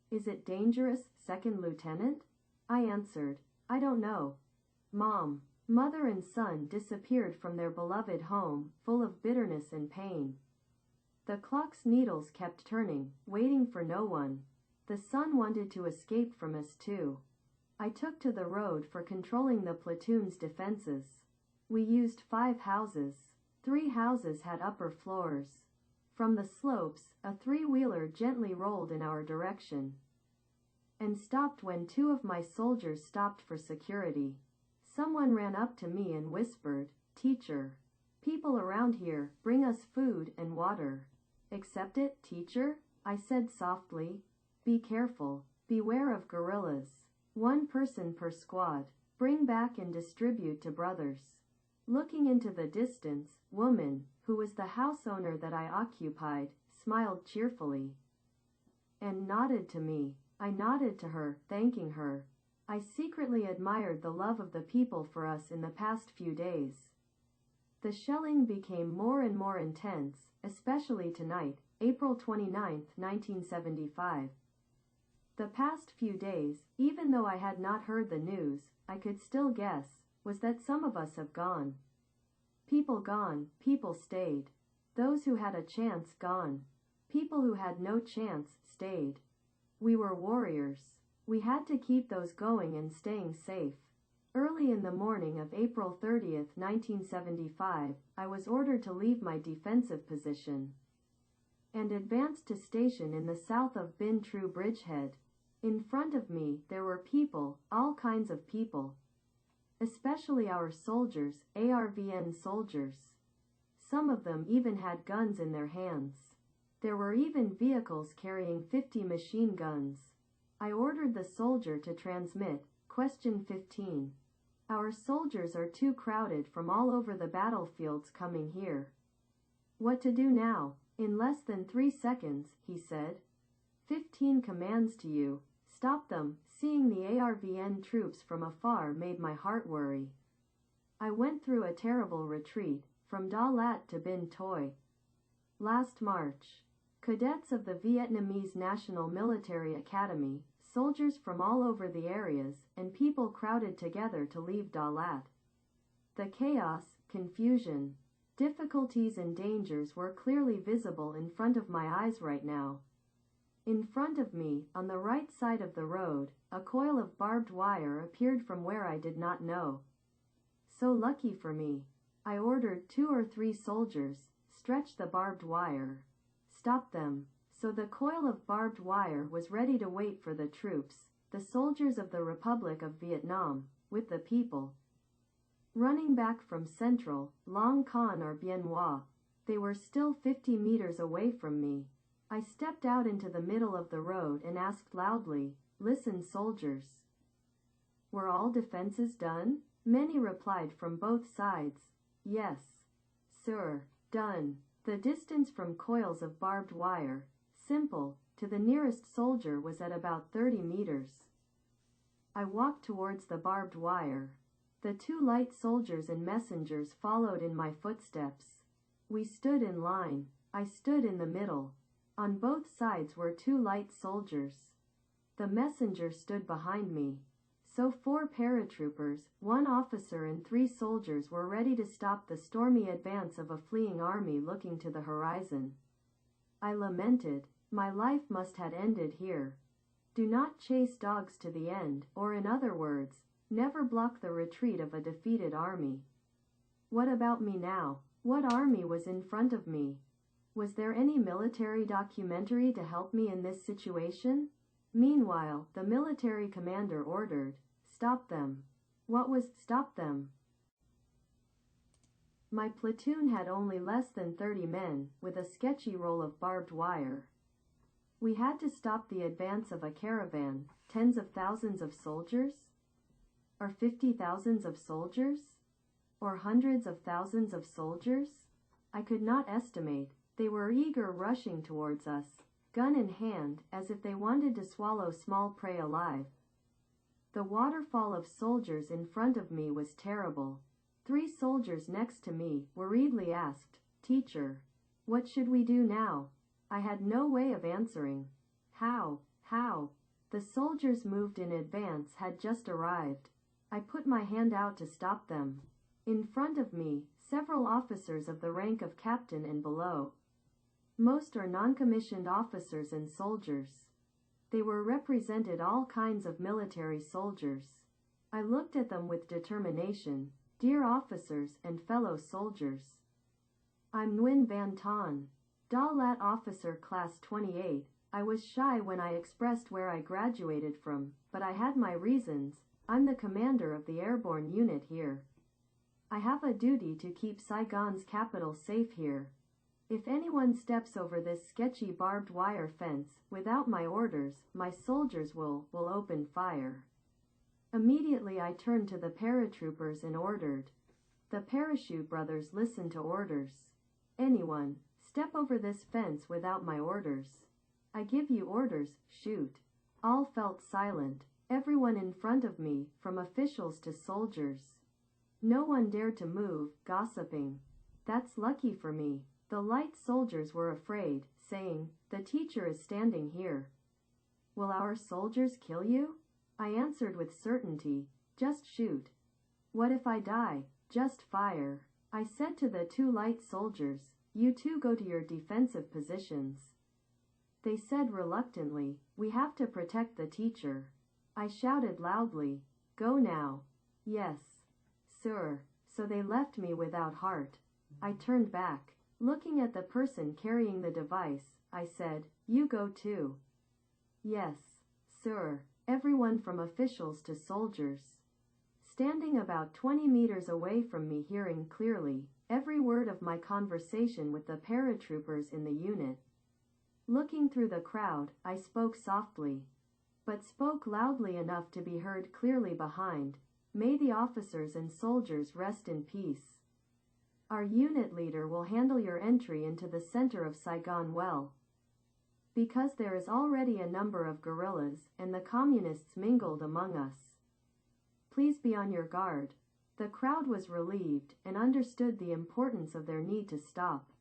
"Is it dangerous, Second Lieutenant?" I answered, "I don't know." Mom, mother and son disappeared from their beloved home, full of bitterness and pain. The clock's needles kept turning, waiting for no one. The son wanted to escape from us too. I took to the road for controlling the platoon's defenses. We used 5 houses. 3 houses had upper floors. From the slopes, a 3-wheeler gently rolled in our direction and stopped when 2 of my soldiers stopped for security. Someone ran up to me and whispered, "Teacher, people around here bring us food and water." "Accept it, teacher," I said softly. "Be careful. Beware of guerrillas. 1 person per squad. Bring back and distribute to brothers." Looking into the distance, woman, who was the house owner that I occupied, smiled cheerfully and nodded to me. I nodded to her, thanking her. I secretly admired the love of the people for us in the past few days. The shelling became more and more intense, especially tonight, April 29, 1975. The past few days, even though I had not heard the news, I could still guess, was that some of us have gone. People gone, people stayed. Those who had a chance gone. People who had no chance stayed. We were warriors. We had to keep those going and staying safe. Early in the morning of April 30, 1975, I was ordered to leave my defensive position and advance to station in the south of Binh Tru Bridgehead. In front of me, there were people, all kinds of people. Especially our soldiers, ARVN soldiers. Some of them even had guns in their hands. There were even vehicles carrying 50 machine guns. I ordered the soldier to transmit, question 15. "Our soldiers are too crowded from all over the battlefields coming here. What to do now?" "In less than 3 seconds, he said. 15 commands to you. Stop them." Seeing the ARVN troops from afar made my heart worry. I went through a terrible retreat, from DaLat to Binh Toi. Last March, cadets of the Vietnamese National Military Academy, soldiers from all over the areas, and people crowded together to leave DaLat. The chaos, confusion, difficulties and dangers were clearly visible in front of my eyes right now. In front of me, on the right side of the road, a coil of barbed wire appeared from where I did not know. So lucky for me, I ordered 2 or 3 soldiers, "Stretch the barbed wire. Stop them." So the coil of barbed wire was ready to wait for the troops, the soldiers of the Republic of Vietnam, with the people. Running back from Central, Long Con or Bien Hoa, they were still 50 meters away from me. I stepped out into the middle of the road and asked loudly, "Listen, soldiers. Were all defenses done?" Many replied from both sides, "Yes, sir, done." The distance from coils of barbed wire, simple, to the nearest soldier was at about 30 meters. I walked towards the barbed wire. The 2 light soldiers and messengers followed in my footsteps. We stood in line. I stood in the middle. On both sides were 2 light soldiers. The messenger stood behind me. So 4 paratroopers, 1 officer and 3 soldiers were ready to stop the stormy advance of a fleeing army looking to the horizon. I lamented, my life must have ended here. Do not chase dogs to the end, or in other words, never block the retreat of a defeated army. What about me now? What army was in front of me? Was there any military documentary to help me in this situation? Meanwhile, the military commander ordered, "Stop them." What was "stop them"? My platoon had only less than 30 men, with a sketchy roll of barbed wire. We had to stop the advance of a caravan, tens of thousands of soldiers? Or 50,000 of soldiers? Or hundreds of thousands of soldiers? I could not estimate. They were eager, rushing towards us, gun in hand, as if they wanted to swallow small prey alive. The waterfall of soldiers in front of me was terrible. 3 soldiers next to me worriedly asked, "Teacher, what should we do now?" I had no way of answering. How? The soldiers moved in advance had just arrived. I put my hand out to stop them. In front of me, several officers of the rank of captain and below. Most are non-commissioned officers and soldiers. They were represented all kinds of military soldiers. I looked at them with determination. Dear officers and fellow soldiers. I'm Nguyen Van Thanh, DaLat officer class 28. I was shy when I expressed where I graduated from, but I had my reasons. I'm the commander of the airborne unit here. I have a duty to keep Saigon's capital safe here. If anyone steps over this sketchy barbed wire fence without my orders, my soldiers will open fire. Immediately I turned to the paratroopers and ordered. The parachute brothers listened to orders. Anyone, step over this fence without my orders. I give you orders, shoot. All felt silent, everyone in front of me, from officials to soldiers. No one dared to move, gossiping. That's lucky for me. The light soldiers were afraid, saying, "The teacher is standing here. Will our soldiers kill you?" I answered with certainty, "Just shoot. What if I die? Just fire." I said to the 2 light soldiers, "You 2 go to your defensive positions." They said reluctantly, "We have to protect the teacher." I shouted loudly, "Go now." "Yes, sir." So they left me without heart. I turned back. Looking at the person carrying the device, I said, "You go too." "Yes, sir." Everyone from officials to soldiers. Standing about 20 meters away from me, hearing clearly every word of my conversation with the paratroopers in the unit. Looking through the crowd, I spoke softly, but spoke loudly enough to be heard clearly behind. "May the officers and soldiers rest in peace. Our unit leader will handle your entry into the center of Saigon well. Because there is already a number of guerrillas, and the communists mingled among us. Please be on your guard." The crowd was relieved, and understood the importance of their need to stop.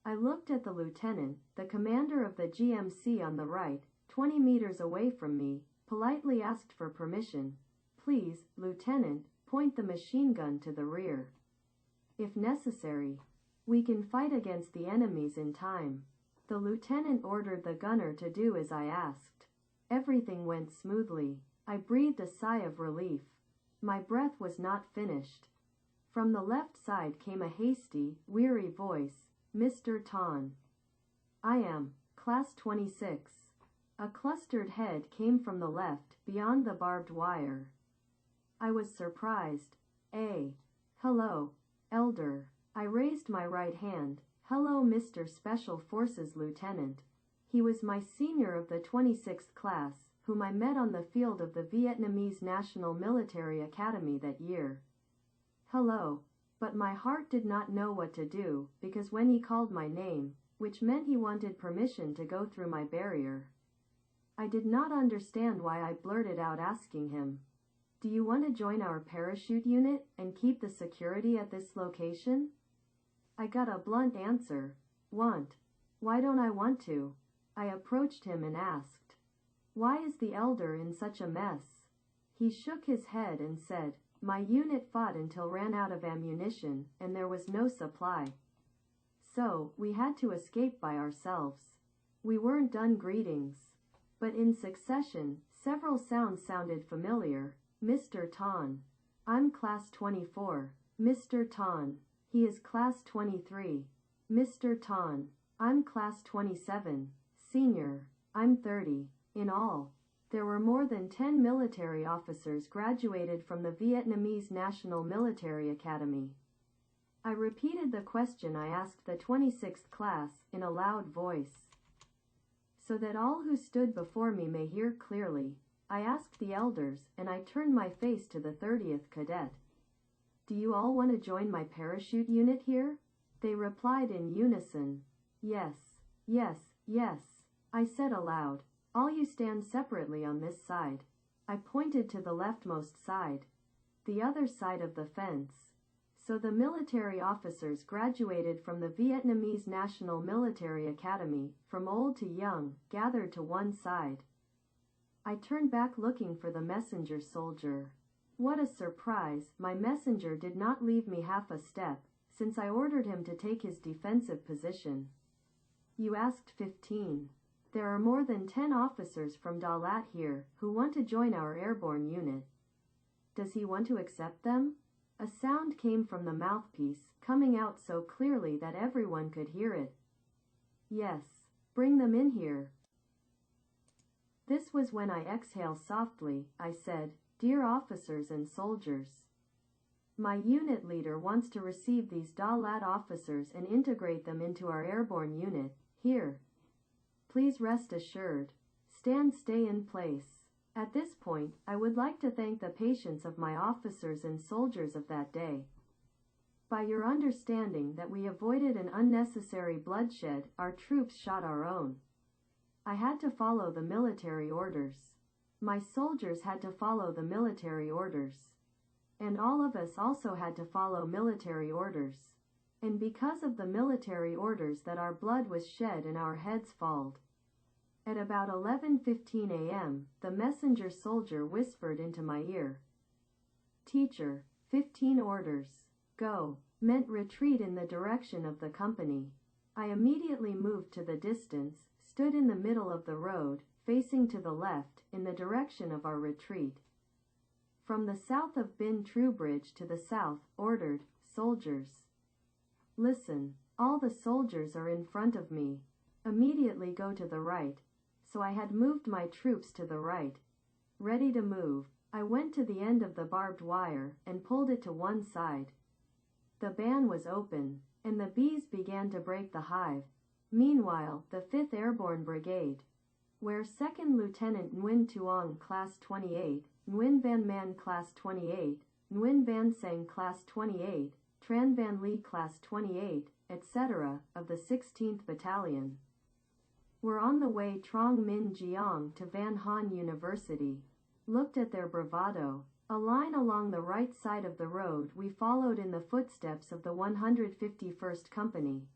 I looked at the lieutenant, the commander of the GMC on the right, 20 meters away from me, politely asked for permission. "Please, Lieutenant, point the machine gun to the rear. If necessary, we can fight against the enemies in time." The lieutenant ordered the gunner to do as I asked. Everything went smoothly. I breathed a sigh of relief. My breath was not finished. From the left side came a hasty, weary voice, "Mr. Thanh." "I am, class 26. A clustered head came from the left, beyond the barbed wire. I was surprised. Hello, Elder." I raised my right hand. "Hello, Mr. Special Forces Lieutenant." He was my senior of the 26th class, whom I met on the field of the Vietnamese National Military Academy that year. "Hello, But my heart did not know what to do, because when he called my name, which meant he wanted permission to go through my barrier, I did not understand why. I blurted out asking him, "Do you want to join our parachute unit and keep the security at this location?" I got a blunt answer, "Want? Why don't I want to?" I approached him and asked, "Why is the elder in such a mess?" He shook his head and said, "My unit fought until ran out of ammunition, and there was no supply. So, we had to escape by ourselves." We weren't done greetings, but in succession, several sounds sounded familiar. "Mr. Tan. I'm class 24. Mr. Tan. He is class 23. Mr. Tan. I'm class 27. Senior. I'm 30. In all, there were more than 10 military officers graduated from the Vietnamese National Military Academy. I repeated the question I asked the 26th class in a loud voice, so that all who stood before me may hear clearly. I asked the elders, and I turned my face to the 30th cadet, "Do you all want to join my parachute unit here?" They replied in unison, "Yes, yes, yes." I said aloud, "All you stand separately on this side." I pointed to the leftmost side, the other side of the fence. So the military officers graduated from the Vietnamese National Military Academy, from old to young, gathered to one side. I turned back looking for the messenger soldier. What a surprise! My messenger did not leave me half a step, since I ordered him to take his defensive position. "You asked 15. There are more than 10 officers from DaLat here, who want to join our airborne unit. Does he want to accept them?" A sound came from the mouthpiece, coming out so clearly that everyone could hear it. "Yes. Bring them in here." This was when I exhaled softly. I said, "Dear officers and soldiers, my unit leader wants to receive these DaLat officers and integrate them into our airborne unit, here. Please rest assured. Stay in place." At this point, I would like to thank the patience of my officers and soldiers of that day. By your understanding that we avoided an unnecessary bloodshed, our troops shot our own. I had to follow the military orders. My soldiers had to follow the military orders. And all of us also had to follow military orders. And because of the military orders that our blood was shed and our heads falled. At about 11:15 a.m., the messenger soldier whispered into my ear, "Teacher, 15 orders. Go," meant retreat in the direction of the company. I immediately moved to the distance, stood in the middle of the road, facing to the left, in the direction of our retreat. From the south of Bin True Bridge to the south, ordered, "Soldiers, listen, all the soldiers are in front of me. Immediately go to the right." So I had moved my troops to the right. Ready to move, I went to the end of the barbed wire and pulled it to one side. The ban was open, and the bees began to break the hive. Meanwhile, the 5th Airborne Brigade, where 2nd Lieutenant Nguyen Tuong Class 28, Nguyen Van Man Class 28, Nguyen Van Sang Class 28, Tran Van Lee Class 28, etc., of the 16th Battalion, were on the way Trong Minh Giang to Van Han University. Looked at their bravado. A line along the right side of the road, we followed in the footsteps of the 151st Company.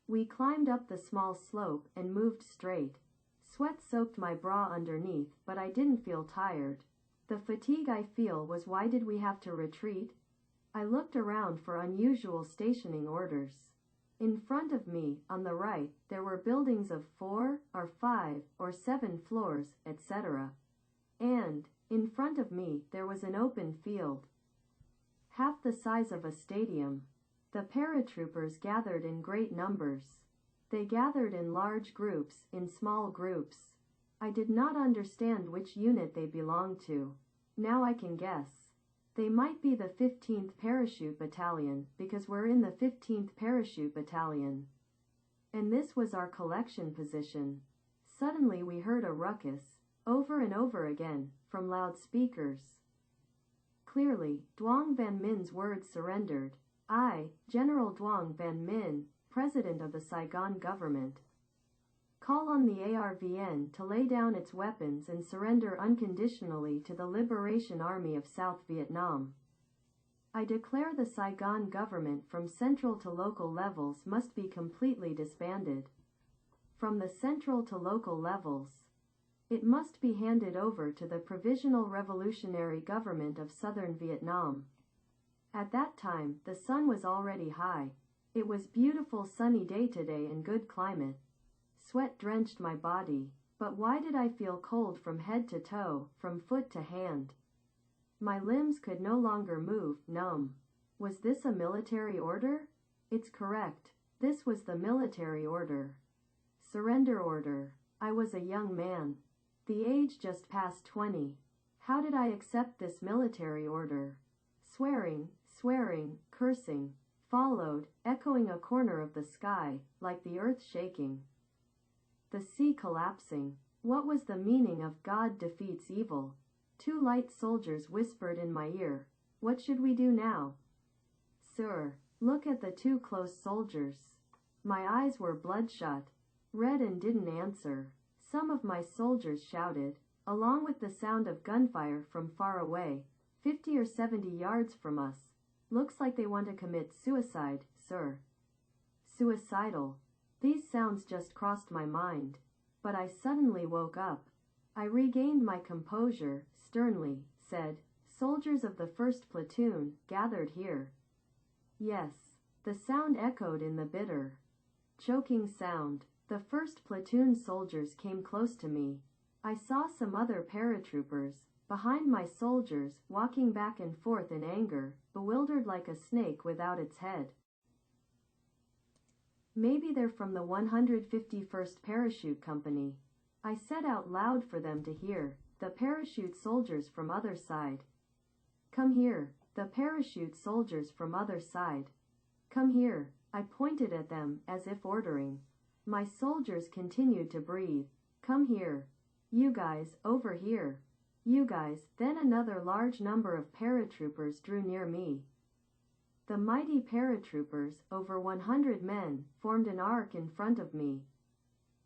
We climbed up the small slope and moved straight. Sweat soaked my bra underneath, but I didn't feel tired. The fatigue I feel was, why did we have to retreat? I looked around for unusual stationing orders. In front of me, on the right, there were buildings of 4, or 5, or 7 floors, etc. And, in front of me, there was an open field, half the size of a stadium. The paratroopers gathered in great numbers. They gathered in large groups, in small groups. I did not understand which unit they belonged to. Now I can guess. They might be the 15th Parachute Battalion, because we're in the 15th Parachute Battalion. And this was our collection position. Suddenly we heard a ruckus, over and over again, from loudspeakers. Clearly, Duong Van Min's words surrendered. I, General Nguyen Van Thanh, President of the Saigon government, call on the ARVN to lay down its weapons and surrender unconditionally to the Liberation Army of South Vietnam. I declare the Saigon government from central to local levels must be completely disbanded. From the central to local levels, it must be handed over to the Provisional Revolutionary Government of Southern Vietnam. At that time, the sun was already high. It was beautiful sunny day today and good climate. Sweat drenched my body, but why did I feel cold from head to toe, from foot to hand? My limbs could no longer move, numb. Was this a military order? It's correct. This was the military order. Surrender order. I was a young man. The age just past 20. How did I accept this military order? Swearing, cursing, followed, echoing a corner of the sky, like the earth shaking. The sea collapsing. What was the meaning of God defeats evil? Two light soldiers whispered in my ear, "What should we do now?" Sir, look at the two close soldiers. My eyes were bloodshot, red, and didn't answer. Some of my soldiers shouted, along with the sound of gunfire from far away, 50 or 70 yards from us. "Looks like they want to commit suicide, sir." Suicidal. These sounds just crossed my mind, but I suddenly woke up. I regained my composure, sternly said, "Soldiers of the 1st Platoon, gathered here." Yes, the sound echoed in the bitter, choking sound. The 1st Platoon soldiers came close to me. I saw some other paratroopers, behind my soldiers, walking back and forth in anger, bewildered like a snake without its head. "Maybe they're from the 151st Parachute Company," I said out loud for them to hear. "The parachute soldiers from other side. Come here." The parachute soldiers from other side. "Come here." I pointed at them, as if ordering. My soldiers continued to breathe. "Come here. You guys, over here. You guys." Then another large number of paratroopers drew near me. The mighty paratroopers, over 100 men, formed an arc in front of me.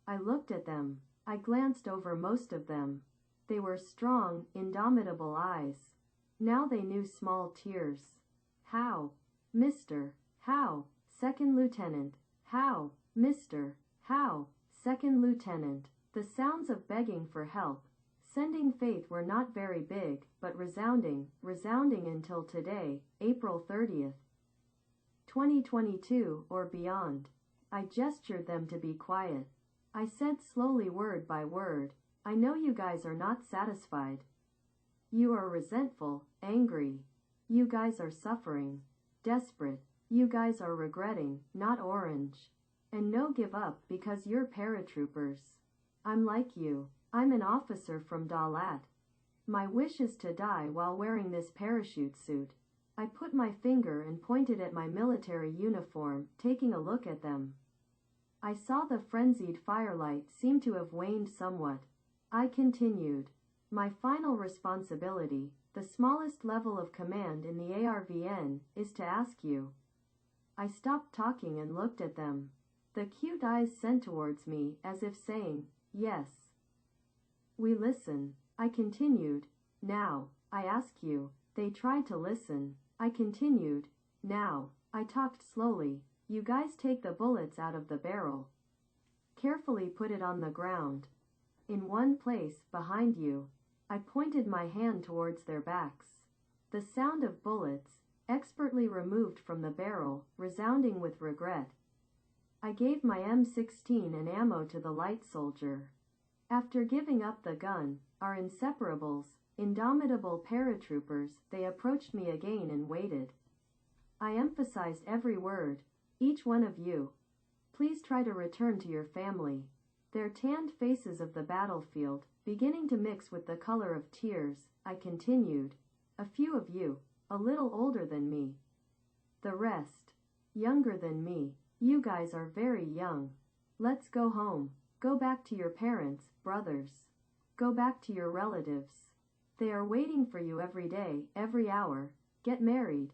I looked at them. I glanced over most of them. They were strong, indomitable eyes. Now they knew small tears. "How? Mister? How? Second Lieutenant? How? Mister? How? Second Lieutenant?" The sounds of begging for help, sending faith were not very big, but resounding until today, April 30th, 2022, or beyond. I gestured them to be quiet. I said slowly, word by word, "I know you guys are not satisfied. You are resentful, angry. You guys are suffering, desperate. You guys are regretting, not orange. And no give up because you're paratroopers. I'm like you. I'm an officer from DaLat. My wish is to die while wearing this parachute suit." I put my finger and pointed at my military uniform, taking a look at them. I saw the frenzied firelight seem to have waned somewhat. I continued. "My final responsibility, the smallest level of command in the ARVN, is to ask you." I stopped talking and looked at them. The cute eyes sent towards me, as if saying, "Yes. We listen." I continued. "Now, I ask you." They tried to listen. I continued. "Now." I talked slowly. "You guys take the bullets out of the barrel. Carefully put it on the ground. In one place, behind you." I pointed my hand towards their backs. The sound of bullets, expertly removed from the barrel, resounding with regret. I gave my M16 and ammo to the light soldier. After giving up the gun, our inseparables, indomitable paratroopers, they approached me again and waited. I emphasized every word. "Each one of you. Please try to return to your family." Their tanned faces of the battlefield, beginning to mix with the color of tears, I continued. "A few of you, a little older than me. The rest, younger than me. You guys are very young. Let's go home. Go back to your parents, brothers. Go back to your relatives. They are waiting for you every day, every hour. Get married.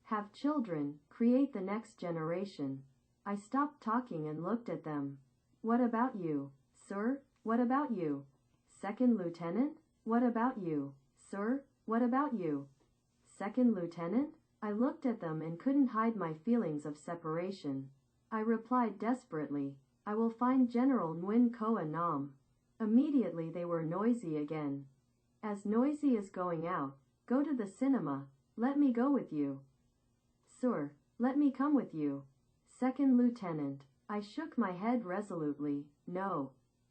have children, create the next generation. I stopped talking and looked at them. What about you, sir? What about you? Second lieutenant? What about you, sir? What about you? Second lieutenant? I looked at them and couldn't hide my feelings of separation. I replied desperately, I will find General Nguyen Van Thanh. Immediately they were noisy again. As noisy as going out. Go to the cinema. Let me go with you. Sir, let me come with you. Second lieutenant. I shook my head resolutely. No.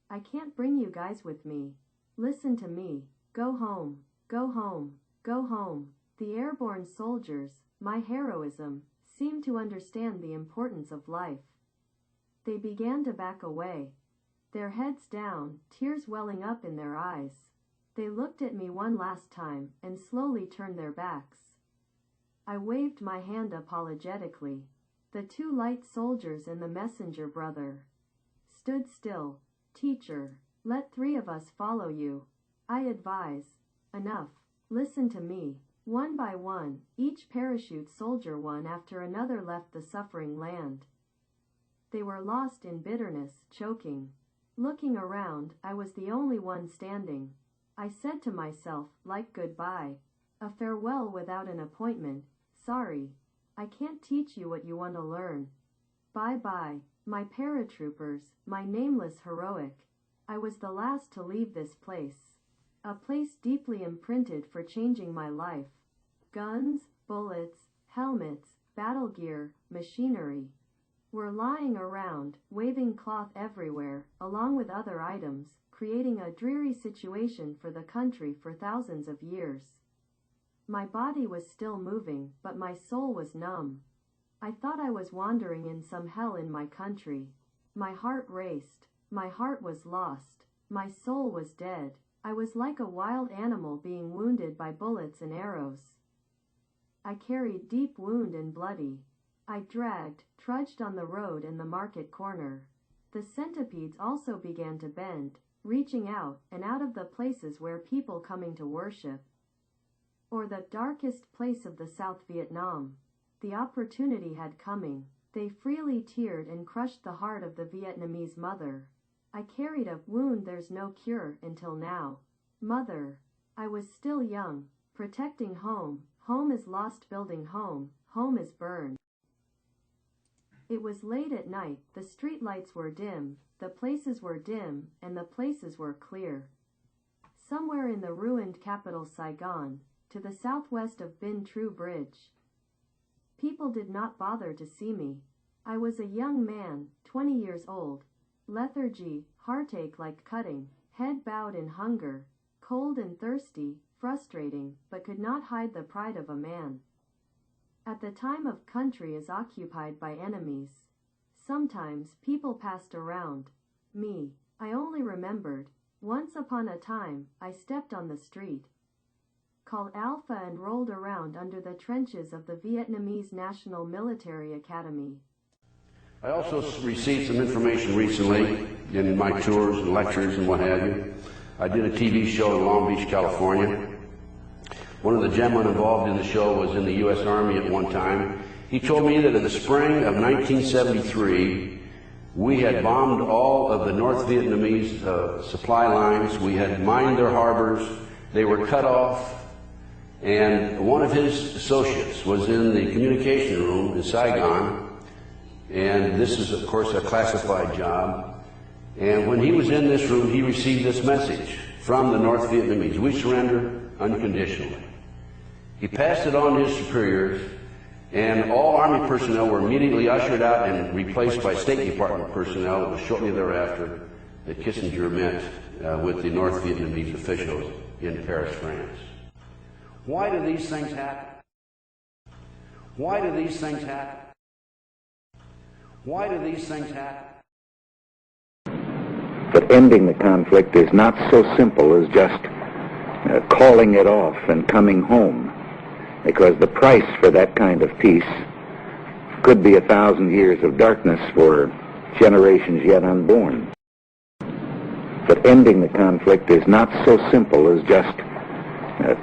I can't bring you guys with me. Listen to me. Go home. Go home. Go home. The airborne soldiers, my heroism, seemed to understand the importance of life. They began to back away. Their heads down, tears welling up in their eyes. They looked at me one last time and slowly turned their backs. I waved my hand apologetically. The two light soldiers and the messenger brother stood still. Teacher, let 3 of us follow you. I advise. Enough. Listen to me. One by one, each parachute soldier one after another left the suffering land. They were lost in bitterness, choking. Looking around, I was the only one standing. I said to myself, like goodbye. A farewell without an appointment. Sorry. I can't teach you what you want to learn. Bye-bye, my paratroopers, my nameless heroic. I was the last to leave this place. A place deeply imprinted for changing my life. Guns, bullets, helmets, battle gear, machinery were lying around, waving cloth everywhere, along with other items, creating a dreary situation for the country for thousands of years. My body was still moving, but my soul was numb. I thought I was wandering in some hell in my country. My heart raced. My heart was lost. My soul was dead. I was like a wild animal being wounded by bullets and arrows. I carried deep wound and bloody. I dragged, trudged on the road and the market corner. The centipedes also began to bend, reaching out and out of the places where people coming to worship. Or the darkest place of the South Vietnam. The opportunity had coming. They freely teared and crushed the heart of the Vietnamese mother. I carried a wound there's no cure until now. Mother. I was still young, protecting home. Home is lost, building home. Home is burned. It was late at night, the street lights were dim, the places were dim, and the places were clear. Somewhere in the ruined capital Saigon, to the southwest of Binh Tru Bridge. People did not bother to see me. I was a young man, 20 years old. Lethargy, heartache like cutting, head bowed in hunger, cold and thirsty, frustrating, but could not hide the pride of a man. At the time of country is occupied by enemies. Sometimes people passed around. Me, I only remembered, once upon a time, I stepped on the street, called Alpha and rolled around under the trenches of the Vietnamese National Military Academy. I also received some information recently in my tours and lectures and what have you. I did a TV show in Long Beach, California. One of the gentlemen involved in the show was in the U.S. Army at one time. He told me that in the spring of 1973, we had bombed all of the North Vietnamese supply lines. We had mined their harbors. They were cut off. And one of his associates was in the communication room in Saigon. And this is, of course, a classified job. And when he was in this room, he received this message from the North Vietnamese: we surrender unconditionally. He passed it on to his superiors, and all Army personnel were immediately ushered out and replaced by State Department personnel. It was shortly thereafter that Kissinger met with the North Vietnamese officials in Paris, France. Why do these things happen? Why do these things happen? Why do these things happen? But ending the conflict is not so simple as just calling it off and coming home, because the price for that kind of peace could be 1,000 years of darkness for generations yet unborn. But ending the conflict is not so simple as just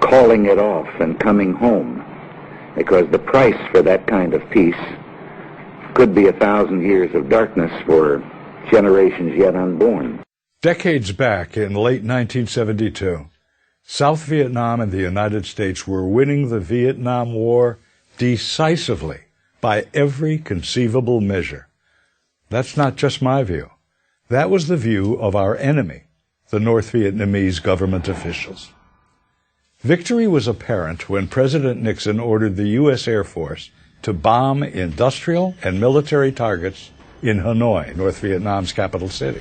calling it off and coming home, because the price for that kind of peace could be 1,000 years of darkness for generations yet unborn. Decades back, in late 1972, South Vietnam and the United States were winning the Vietnam War decisively by every conceivable measure. That's not just my view. That was the view of our enemy, the North Vietnamese government officials. Victory was apparent when President Nixon ordered the U.S. Air Force to bomb industrial and military targets in Hanoi, North Vietnam's capital city,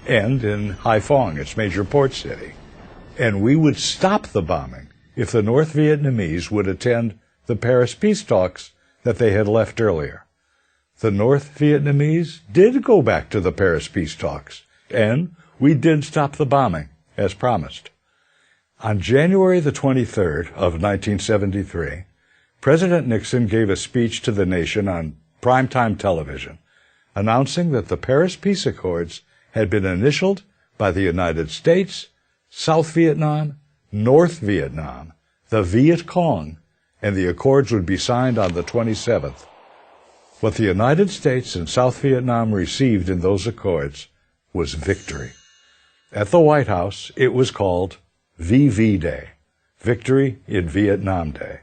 and in Haiphong, its major port city. And we would stop the bombing if the North Vietnamese would attend the Paris peace talks that they had left earlier. The North Vietnamese did go back to the Paris peace talks, and we did stop the bombing, as promised. On January the 23rd of 1973, President Nixon gave a speech to the nation on primetime television, announcing that the Paris Peace Accords had been initialed by the United States, South Vietnam, North Vietnam, the Viet Cong, and the accords would be signed on the 27th. What the United States and South Vietnam received in those accords was victory. At the White House, it was called VV Day, Victory in Vietnam Day.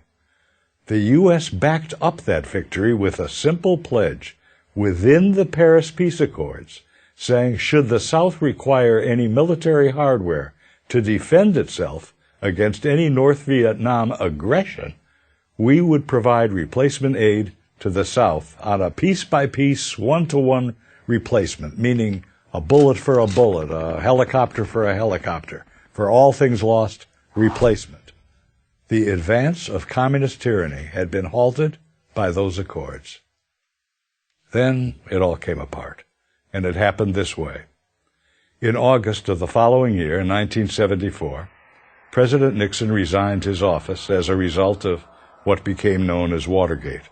The U.S. backed up that victory with a simple pledge within the Paris Peace Accords, saying should the South require any military hardware to defend itself against any North Vietnam aggression, we would provide replacement aid to the South on a piece-by-piece, one-to-one replacement, meaning a bullet for a bullet, a helicopter for a helicopter. For all things lost, replacement. The advance of communist tyranny had been halted by those accords. Then it all came apart, and it happened this way. In August of the following year, 1974, President Nixon resigned his office as a result of what became known as Watergate.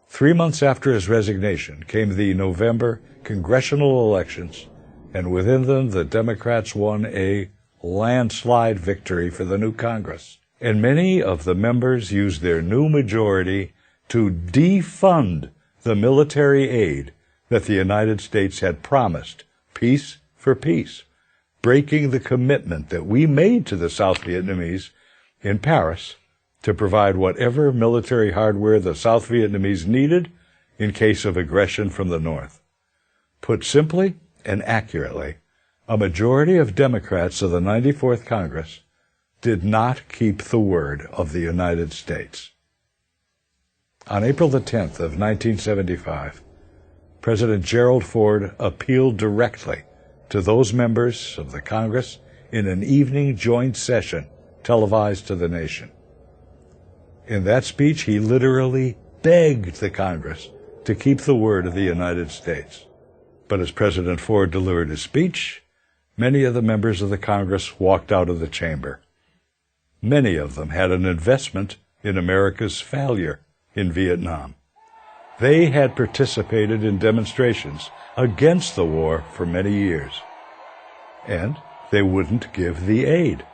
3 months after his resignation came the November congressional elections, and within them the Democrats won a landslide victory for the new Congress. And many of the members used their new majority to defund the military aid that the United States had promised, peace for peace, breaking the commitment that we made to the South Vietnamese in Paris to provide whatever military hardware the South Vietnamese needed in case of aggression from the North. Put simply and accurately, a majority of Democrats of the 94th Congress did not keep the word of the United States. On April the 10th of 1975, President Gerald Ford appealed directly to those members of the Congress in an evening joint session televised to the nation. In that speech, he literally begged the Congress to keep the word of the United States. But as President Ford delivered his speech, many of the members of the Congress walked out of the chamber. Many of them had an investment in America's failure in Vietnam. They had participated in demonstrations against the war for many years, and they wouldn't give the aid.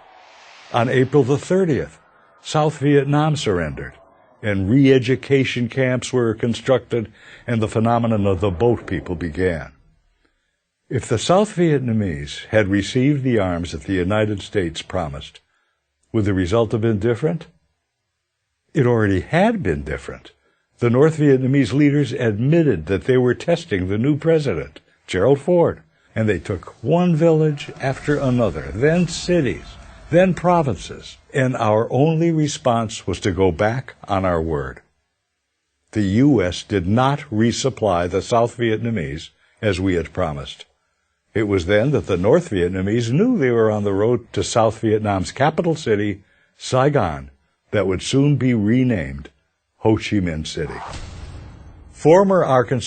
On April the 30th, South Vietnam surrendered, and re-education camps were constructed, and the phenomenon of the boat people began. If the South Vietnamese had received the arms that the United States promised, would the result have been different? It already had been different. The North Vietnamese leaders admitted that they were testing the new president, Gerald Ford, and they took one village after another, then cities, then provinces, and our only response was to go back on our word. The U.S. did not resupply the South Vietnamese as we had promised. It was then that the North Vietnamese knew they were on the road to South Vietnam's capital city, Saigon, that would soon be renamed Ho Chi Minh City. Former Arkansas